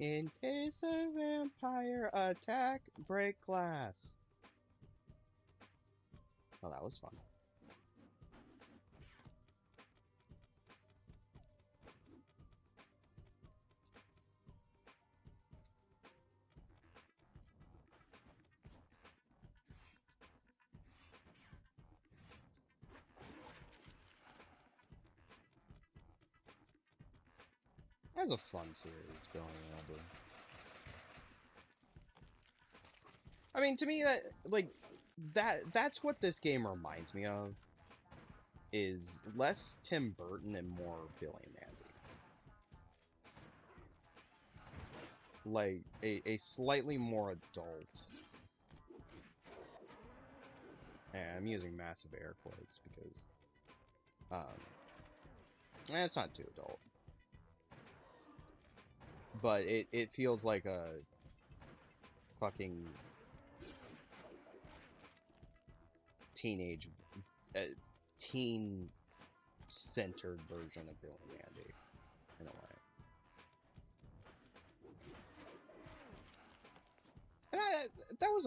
In case of vampire attack, break glass. Oh, that was fun. That was a fun series, Billy and Mandy. I mean, to me, that's what this game reminds me of. Is less Tim Burton and more Billy and Mandy. Like, a slightly more adult. And I'm using massive air quotes because, it's not too adult. But it feels like a fucking teen-centered version of Billy and Mandy, in a way. And that was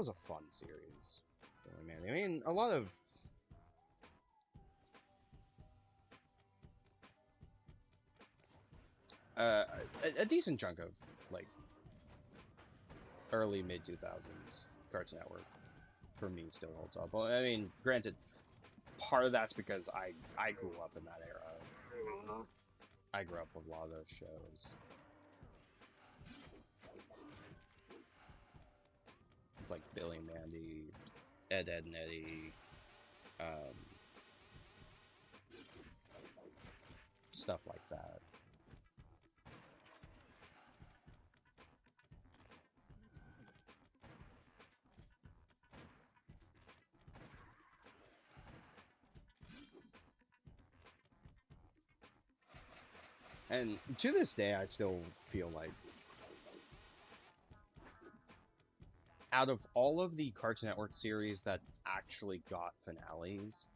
a fun series, Billy and Mandy. I mean, a lot of a decent chunk of like early mid 2000s Cartoon Network for me still holds up. Well, I mean, granted, part of that's because I grew up in that era. I grew up with a lot of those shows. It's like Billy and Mandy, Ed, Edd and Eddy, stuff like that. And to this day, I still feel like out of all of the Cartoon Network series that actually got finales,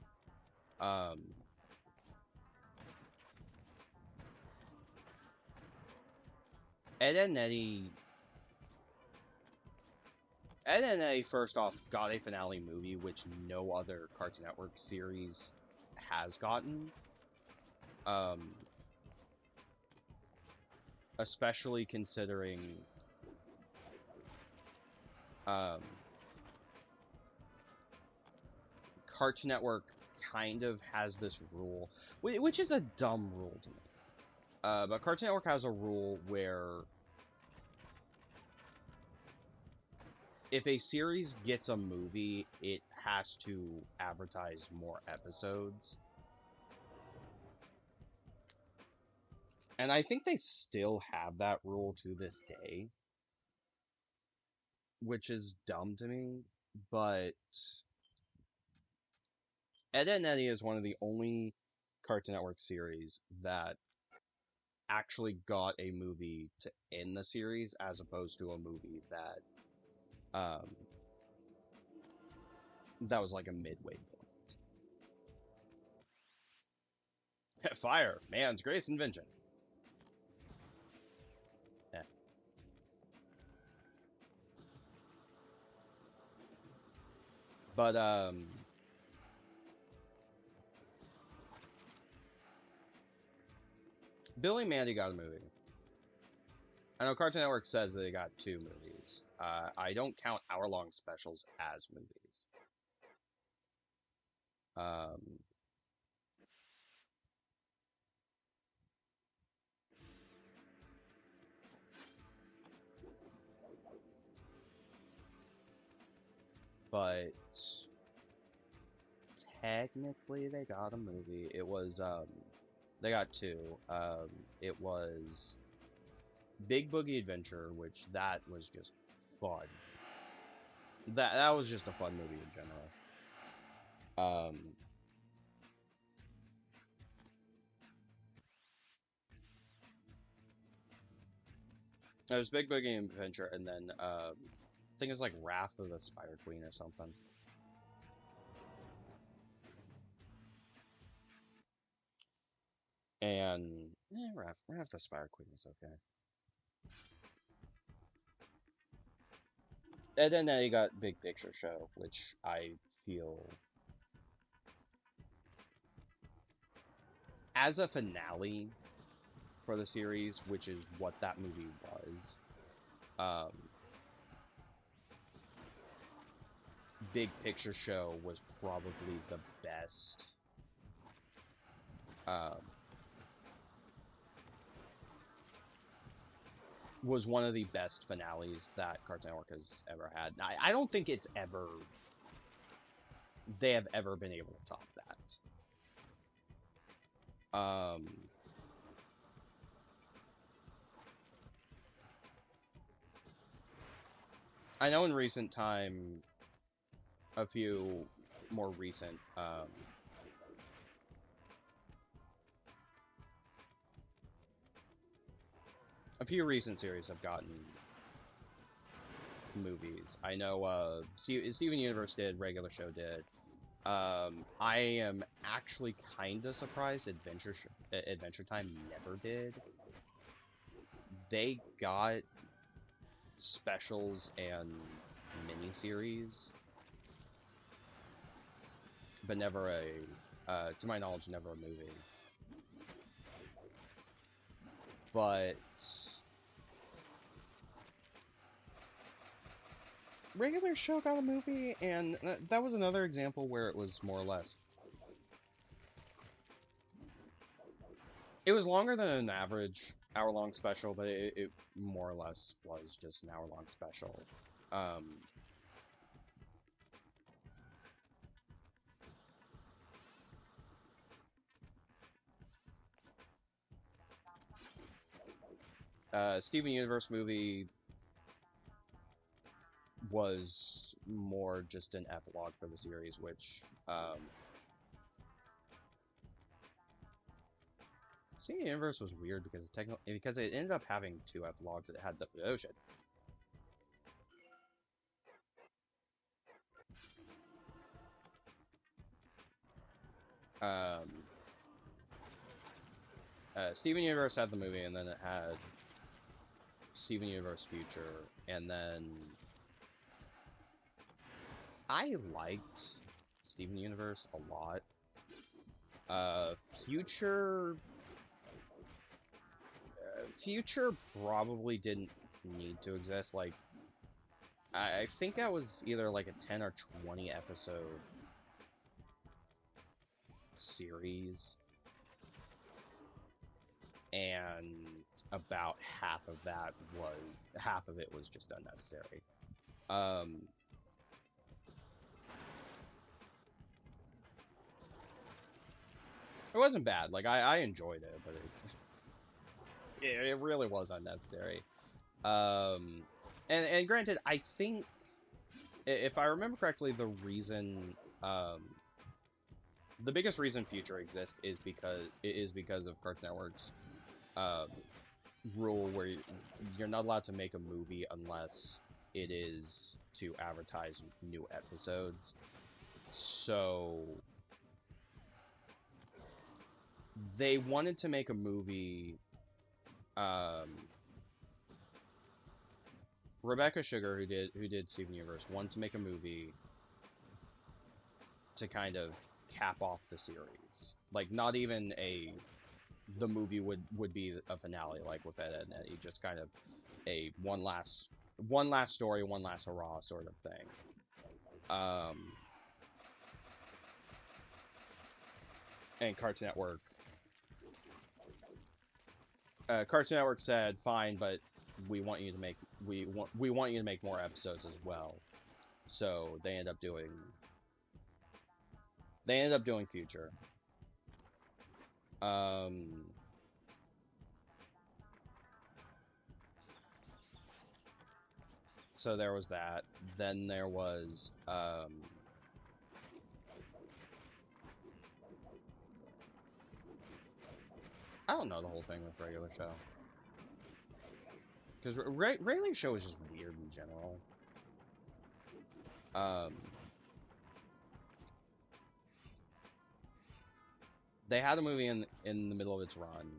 um, Ed, Edd n Eddy Ed, Edd n Eddy first off got a finale movie, which no other Cartoon Network series has gotten. Especially considering Cartoon Network kind of has this rule, which is a dumb rule to me. But Cartoon Network has a rule where if a series gets a movie, it has to advertise more episodes. And I think they still have that rule to this day, which is dumb to me, but Ed, Edd n Eddy is one of the only Cartoon Network series that actually got a movie to end the series as opposed to a movie that that was like a midway point. Fire, man's greatest invention. Yeah. But Billy and Mandy got a movie. I know Cartoon Network says they got 2 movies. I don't count hour-long specials as movies. But technically they got a movie. It was they got 2. It was Big Boogie Adventure, which that was just fun. That was just a fun movie in general. It was Big Boogie Adventure, and then I think it was like Wrath of the Spider Queen or something. And Wrath of the Spider Queen is okay. And then you got Big Picture Show, which I feel as a finale for the series, which is what that movie was. Big Picture Show was probably the best. Was one of the best finales that Cartoon Network has ever had. I don't think they have ever been able to top that. I know in recent time, a few more recent, a few recent series have gotten movies. I know, Steven Universe did, Regular Show did. I am actually kinda surprised Adventure Time never did. They got specials and miniseries, but never to my knowledge, never a movie. But Regular Show got a movie, and that was another example where it was more or less. It was longer than an average hour-long special, but it more or less was just an hour-long special. Steven Universe movie was more just an epilogue for the series, which Steven Universe was weird because it ended up having 2 epilogues. It had the oh shit. Steven Universe had the movie, and then it had Steven Universe Future, and then I liked Steven Universe a lot. Future probably didn't need to exist. Like, I think that was either like a 10 or 20 episode series, and about half of it was just unnecessary. It wasn't bad. Like, I enjoyed it, but it really was unnecessary. And granted, I think if I remember correctly, the biggest reason Future exists is because of Cartoon Network's rule where you're not allowed to make a movie unless it is to advertise new episodes. So they wanted to make a movie. Rebecca Sugar, who did Steven Universe, wanted to make a movie to kind of cap off the series. Like, not even the movie would be a finale like with Ed, Edd n Eddy, just kind of a one last story, one last hurrah sort of thing. And Cartoon Network said, "Fine, but we want you to make more episodes as well." So they ended up doing Future. So there was that. Then there was I don't know the whole thing with Regular Show, because Regular Show is just weird in general. They had a movie in the middle of its run,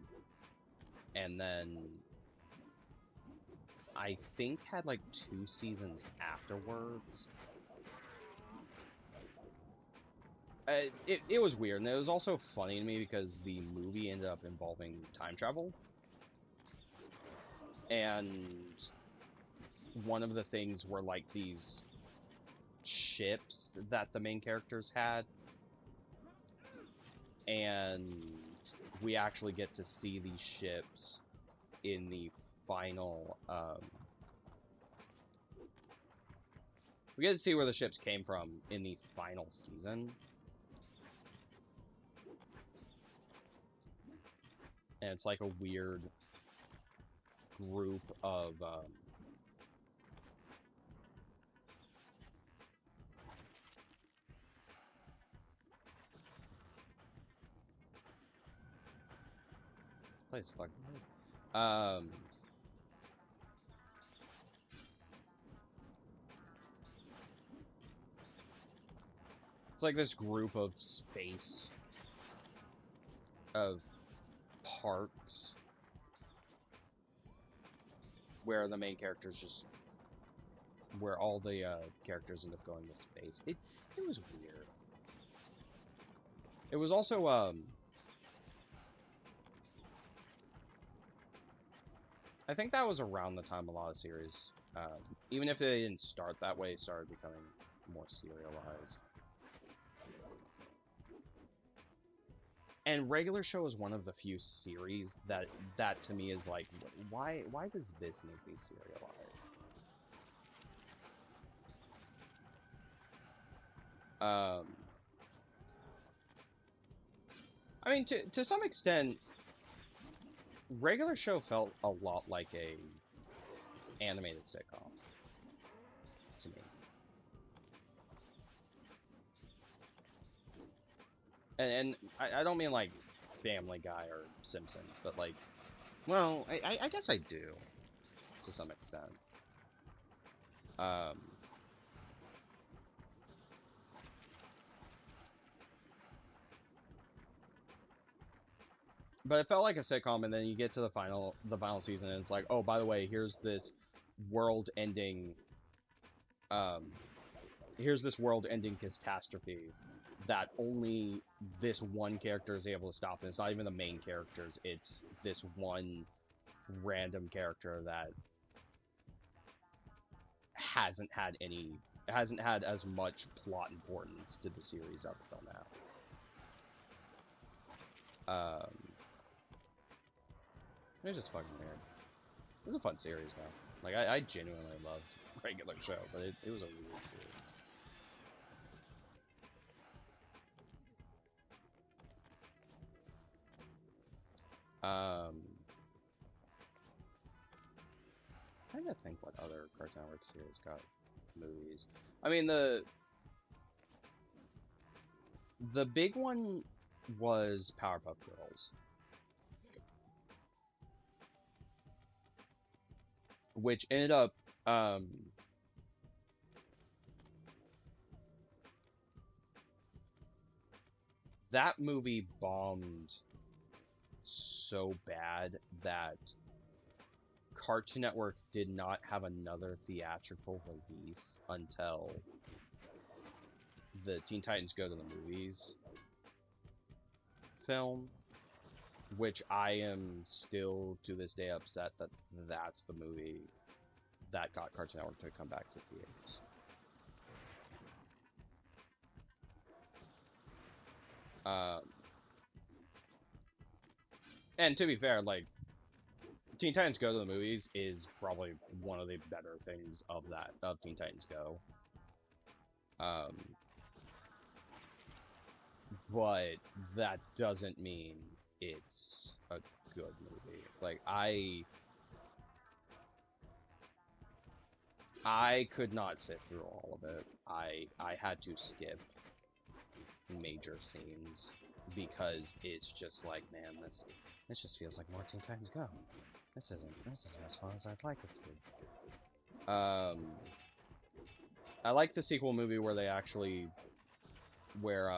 and then I think had like 2 seasons afterwards. It was weird, and it was also funny to me because the movie ended up involving time travel. And one of the things were like these ships that the main characters had. And we actually get to see these ships in the final, we get to see where the ships came from in the final season. And it's like a weird group of, place is fucking weird. It's like this group of parks where the main characters where all the characters end up going to space. It was weird. It was also I think that was around the time a lot of series, even if they didn't start that way, started becoming more serialized. And Regular Show is one of the few series that to me is like, why does this need to be serialized? I mean, to some extent, Regular Show felt a lot like a animated sitcom to me. And I don't mean like Family Guy or Simpsons, but like, well, I guess I do to some extent. Um, but it felt like a sitcom, and then you get to the final season, and it's like, oh, by the way, um, here's this world-ending catastrophe that only this one character is able to stop. And it's not even the main characters; it's this one random character that hasn't had as much plot importance to the series up until now. It's just fucking weird. It was a fun series though. Like I genuinely loved regular show, but it was a weird series. Trying to think what other Cartoon Network series got movies. I mean the big one was Powerpuff Girls, which ended up that movie bombed so bad that Cartoon Network did not have another theatrical release until the Teen Titans Go to the Movies film, which I am still to this day upset that that's the movie that got Cartoon Network to come back to theaters. And to be fair, like, Teen Titans Go to the Movies is probably one of the better things of Teen Titans Go. But that doesn't mean it's a good movie. Like, I could not sit through all of it. I had to skip major scenes because it's just like, man, this just feels like more Teen Titans Go. This isn't as fun as I'd like it to be. I like the sequel movie where they actually where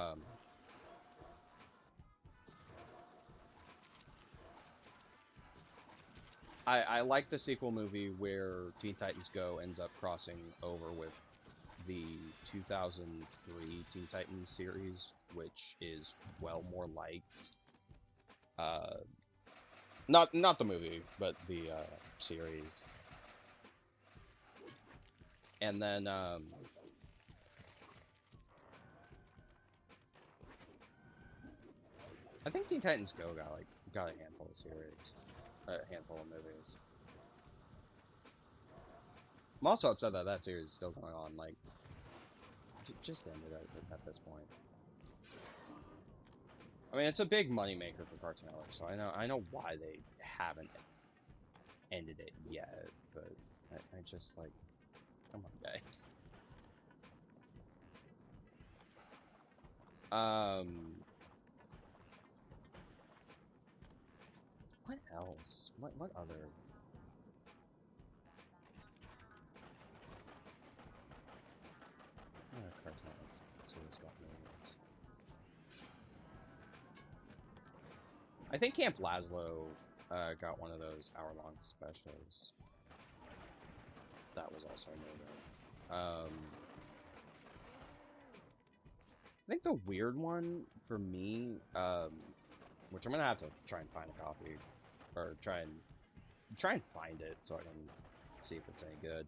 I like the sequel movie where Teen Titans Go ends up crossing over with the 2003 Teen Titans series, which is well more liked. Not the movie, but the series. And then I think Teen Titans Go got a handful of series, a handful of movies. I'm also upset that that series is still going on. Like, just end it at this point. I mean, it's a big moneymaker for Cartoon Network, so I know why they haven't ended it yet, but I just like, come on, guys. What else? What other? What other Cartoon Network series about movies? I think Camp Lazlo got one of those hour-long specials. That was also a movie. I think the weird one for me, which I'm gonna have to try and find a copy, or try and find it so I can see if it's any good.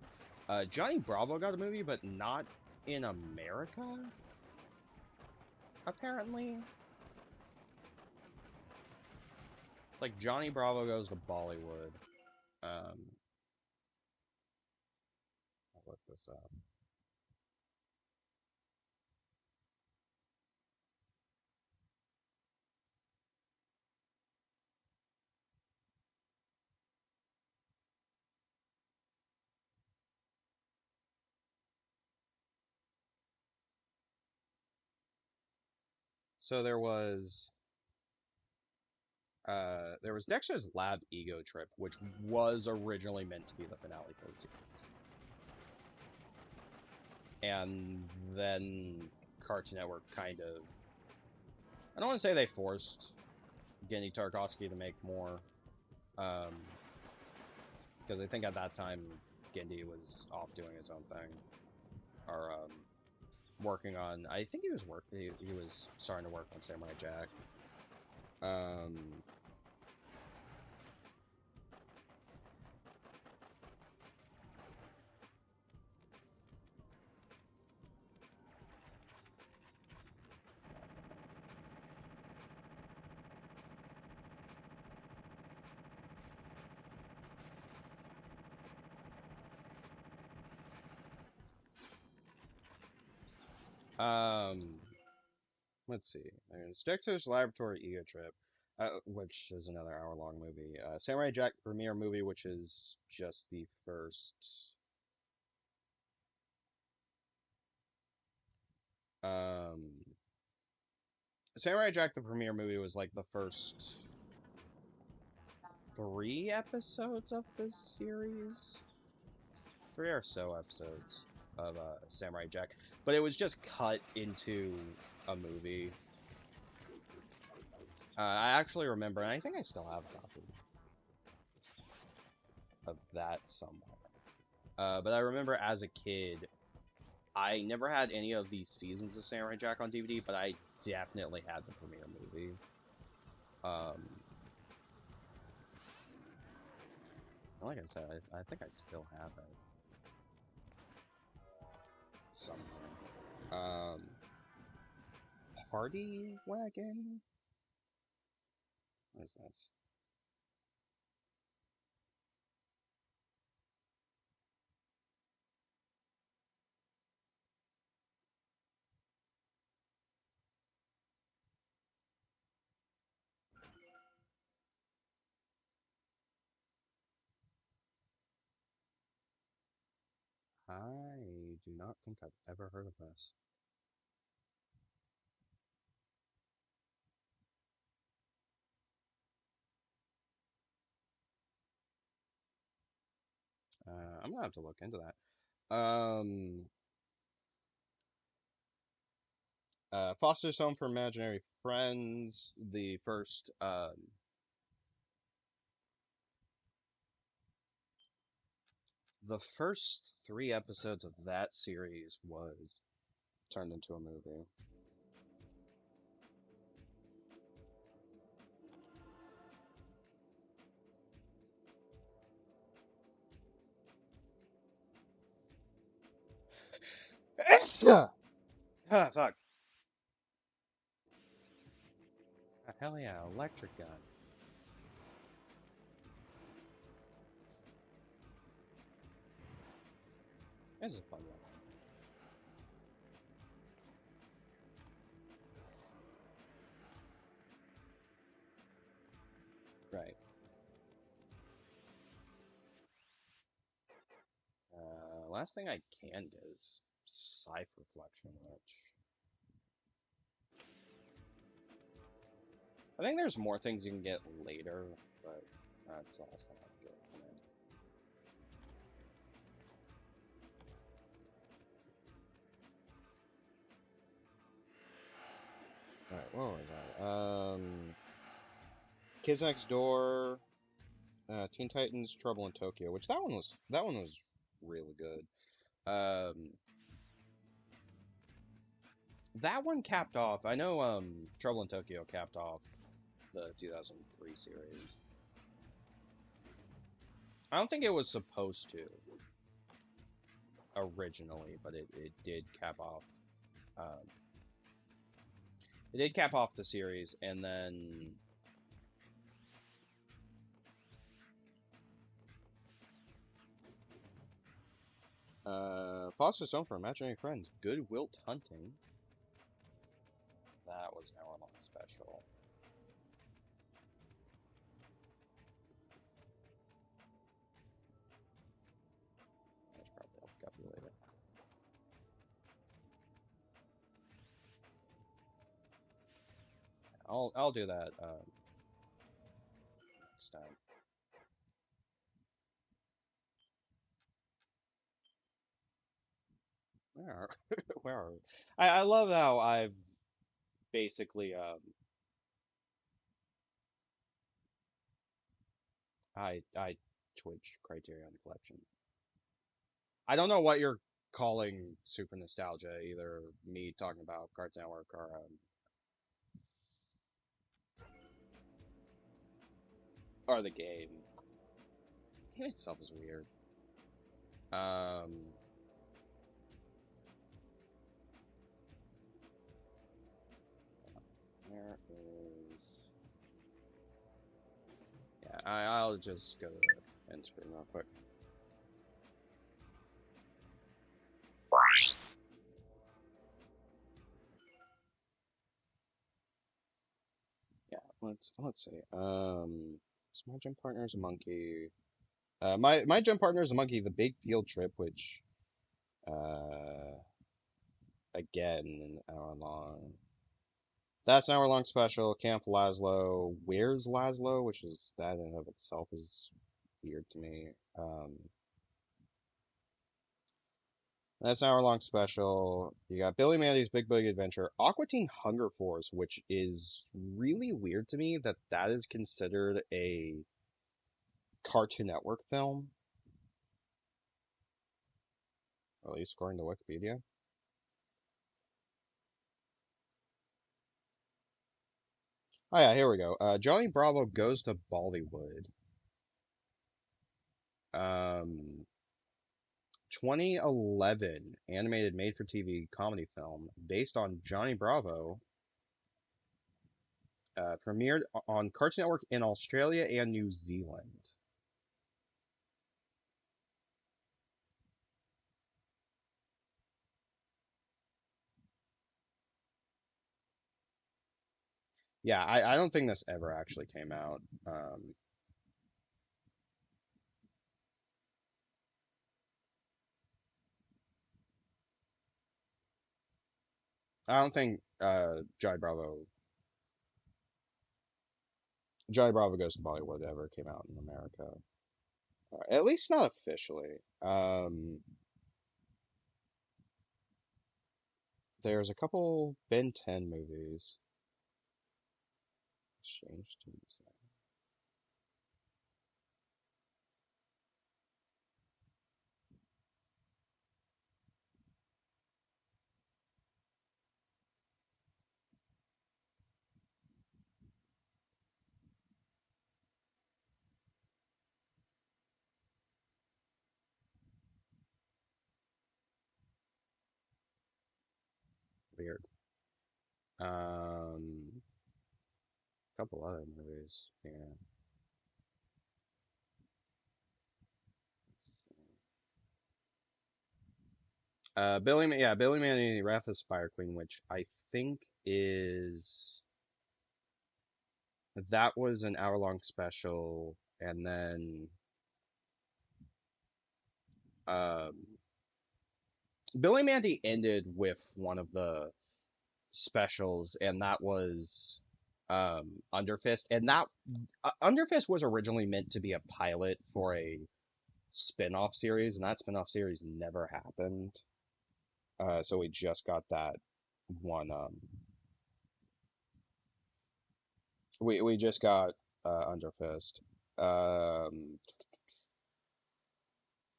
Johnny Bravo got a movie, but not in America, apparently. It's like Johnny Bravo goes to Bollywood. I'll look this up. So there was there was Dexter's Lab Ego Trip, which was originally meant to be the finale for the series. And then Cartoon Network kind of, I don't want to say they forced Gendy Tarkovsky to make more, because I think at that time Gendy was off doing his own thing, or working on. I think he was he was starting to work on Samurai Jack. Let's see. There's Dexter's Laboratory Ego Trip, which is another hour-long movie. Samurai Jack premiere movie, which is just the first. Samurai Jack the premiere movie was like the first 3 episodes of this series. 3 or so episodes of Samurai Jack, but it was just cut into a movie. I actually remember, and I think I still have a copy of that somewhere. But I remember as a kid, I never had any of these seasons of Samurai Jack on DVD, but I definitely had the premiere movie. Like I said, I think I still have it somewhere. Party Wagon? What is this? I do not think I've ever heard of this. I'm gonna have to look into that. Foster's Home for Imaginary Friends, the first, the first 3 episodes of that series was turned into a movie. Ah, fuck. Hell yeah, electric gun. This is a fun one. Right. Last thing I can get is Scythe Reflection, which... I think there's more things you can get later, but that's the last thing I can get. Alright, what was I? Kids Next Door, Teen Titans, Trouble in Tokyo, which that one was really good. That one capped off. I know Trouble in Tokyo capped off the 2003 series. I don't think it was supposed to originally, but it did cap off. It did cap off the series, and then Foster's Home for Imaginary Friends, Good Wilt Hunting. That was an hour-long special. I should probably help copy later. I'll do that. extent. Where, where are we? I love how I've basically I Twitch Criterion Collection. I don't know what you're calling super nostalgia, either me talking about Cartoon Network or the game. The game itself is weird. There is. Yeah, I'll just go to the end screen real quick. Yeah, let's see. So my gym partner is a monkey. My gym partner is a monkey. The Big Field Trip, which again an hour long. That's an hour long special. Camp Laszlo. Where's Laszlo? Which is that in and of itself is weird to me. That's an hour long special. You got Billy Mandy's Big Big Adventure, Aqua Teen Hunger Force, which is really weird to me that that is considered a Cartoon Network film, or at least according to Wikipedia. Oh yeah, here we go. Johnny Bravo Goes to Bollywood. 2011 animated made-for-TV comedy film based on Johnny Bravo. Premiered on Cartoon Network in Australia and New Zealand. Yeah, I don't think this ever actually came out. I don't think Johnny Bravo Goes to Bollywood ever came out in America. At least not officially. There's a couple Ben 10 movies. Exchange Tuesday. Weird. Couple other movies. Yeah. Billy Mandy, Wrath of Spire Queen, which I think is that was an hour-long special, and then Billy Mandy ended with one of the specials, and that was Underfist, and that Underfist was originally meant to be a pilot for a spin-off series, and that spin-off series never happened. So we just got that one. We just got Underfist.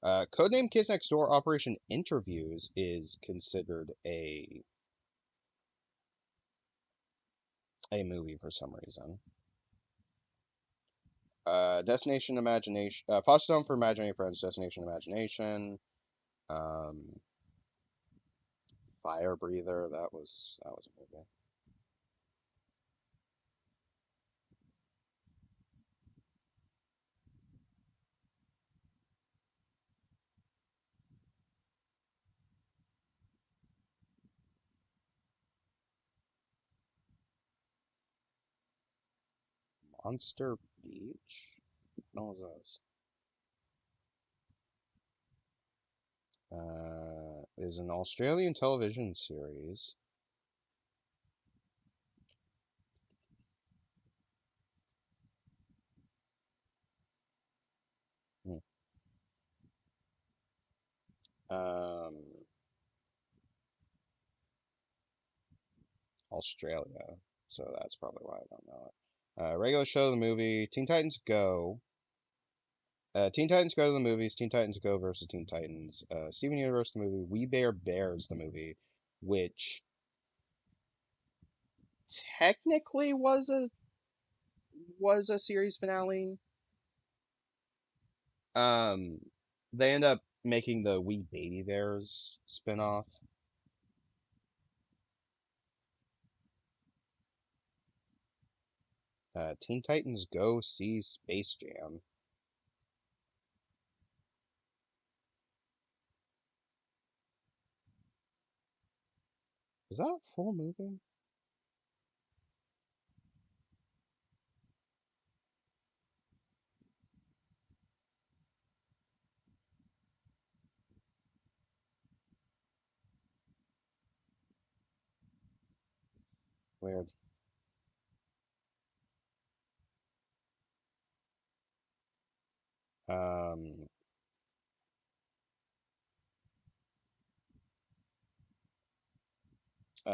Codename Kids Next Door Operation Interviews is considered a movie for some reason. Destination Imagination, Foster Home for Imaginary Friends, Destination Imagination, Fire Breather, that was a movie. Monster Beach? What was this? Is an Australian television series. Australia, so that's probably why I don't know it. Regular show of the movie, Teen Titans Go. Teen Titans Go to the movies, Teen Titans Go versus Teen Titans. Steven Universe the movie, We Bare Bears the movie, which technically was a series finale. They end up making the We Baby Bears spinoff. Teen Titans Go see Space Jam. Is that a full movie? Weird. Um,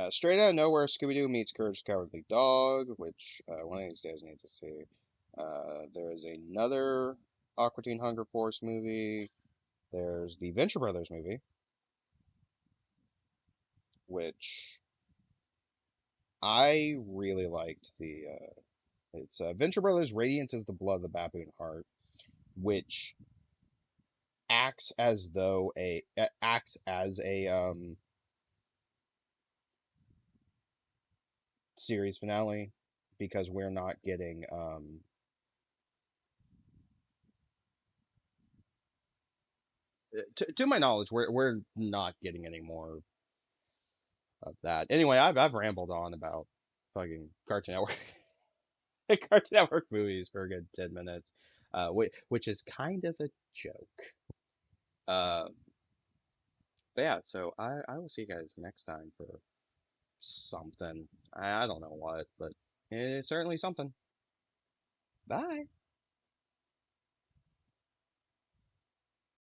Straight Out of Nowhere, Scooby-Doo meets Courage the Cowardly Dog, which one of these days I need to see. There is another Aqua Teen Hunger Force movie. There's the Venture Brothers movie, which I really liked. It's Venture Brothers Radiant is the Blood of the Baboon Heart, which acts as a series finale because we're not getting to my knowledge we're not getting any more of that. Anyway, I've rambled on about fucking Cartoon Network Cartoon Network movies for a good 10 minutes, which is kind of a joke. Uh, but yeah, so I will see you guys next time for something. I don't know what, but it's certainly something. Bye.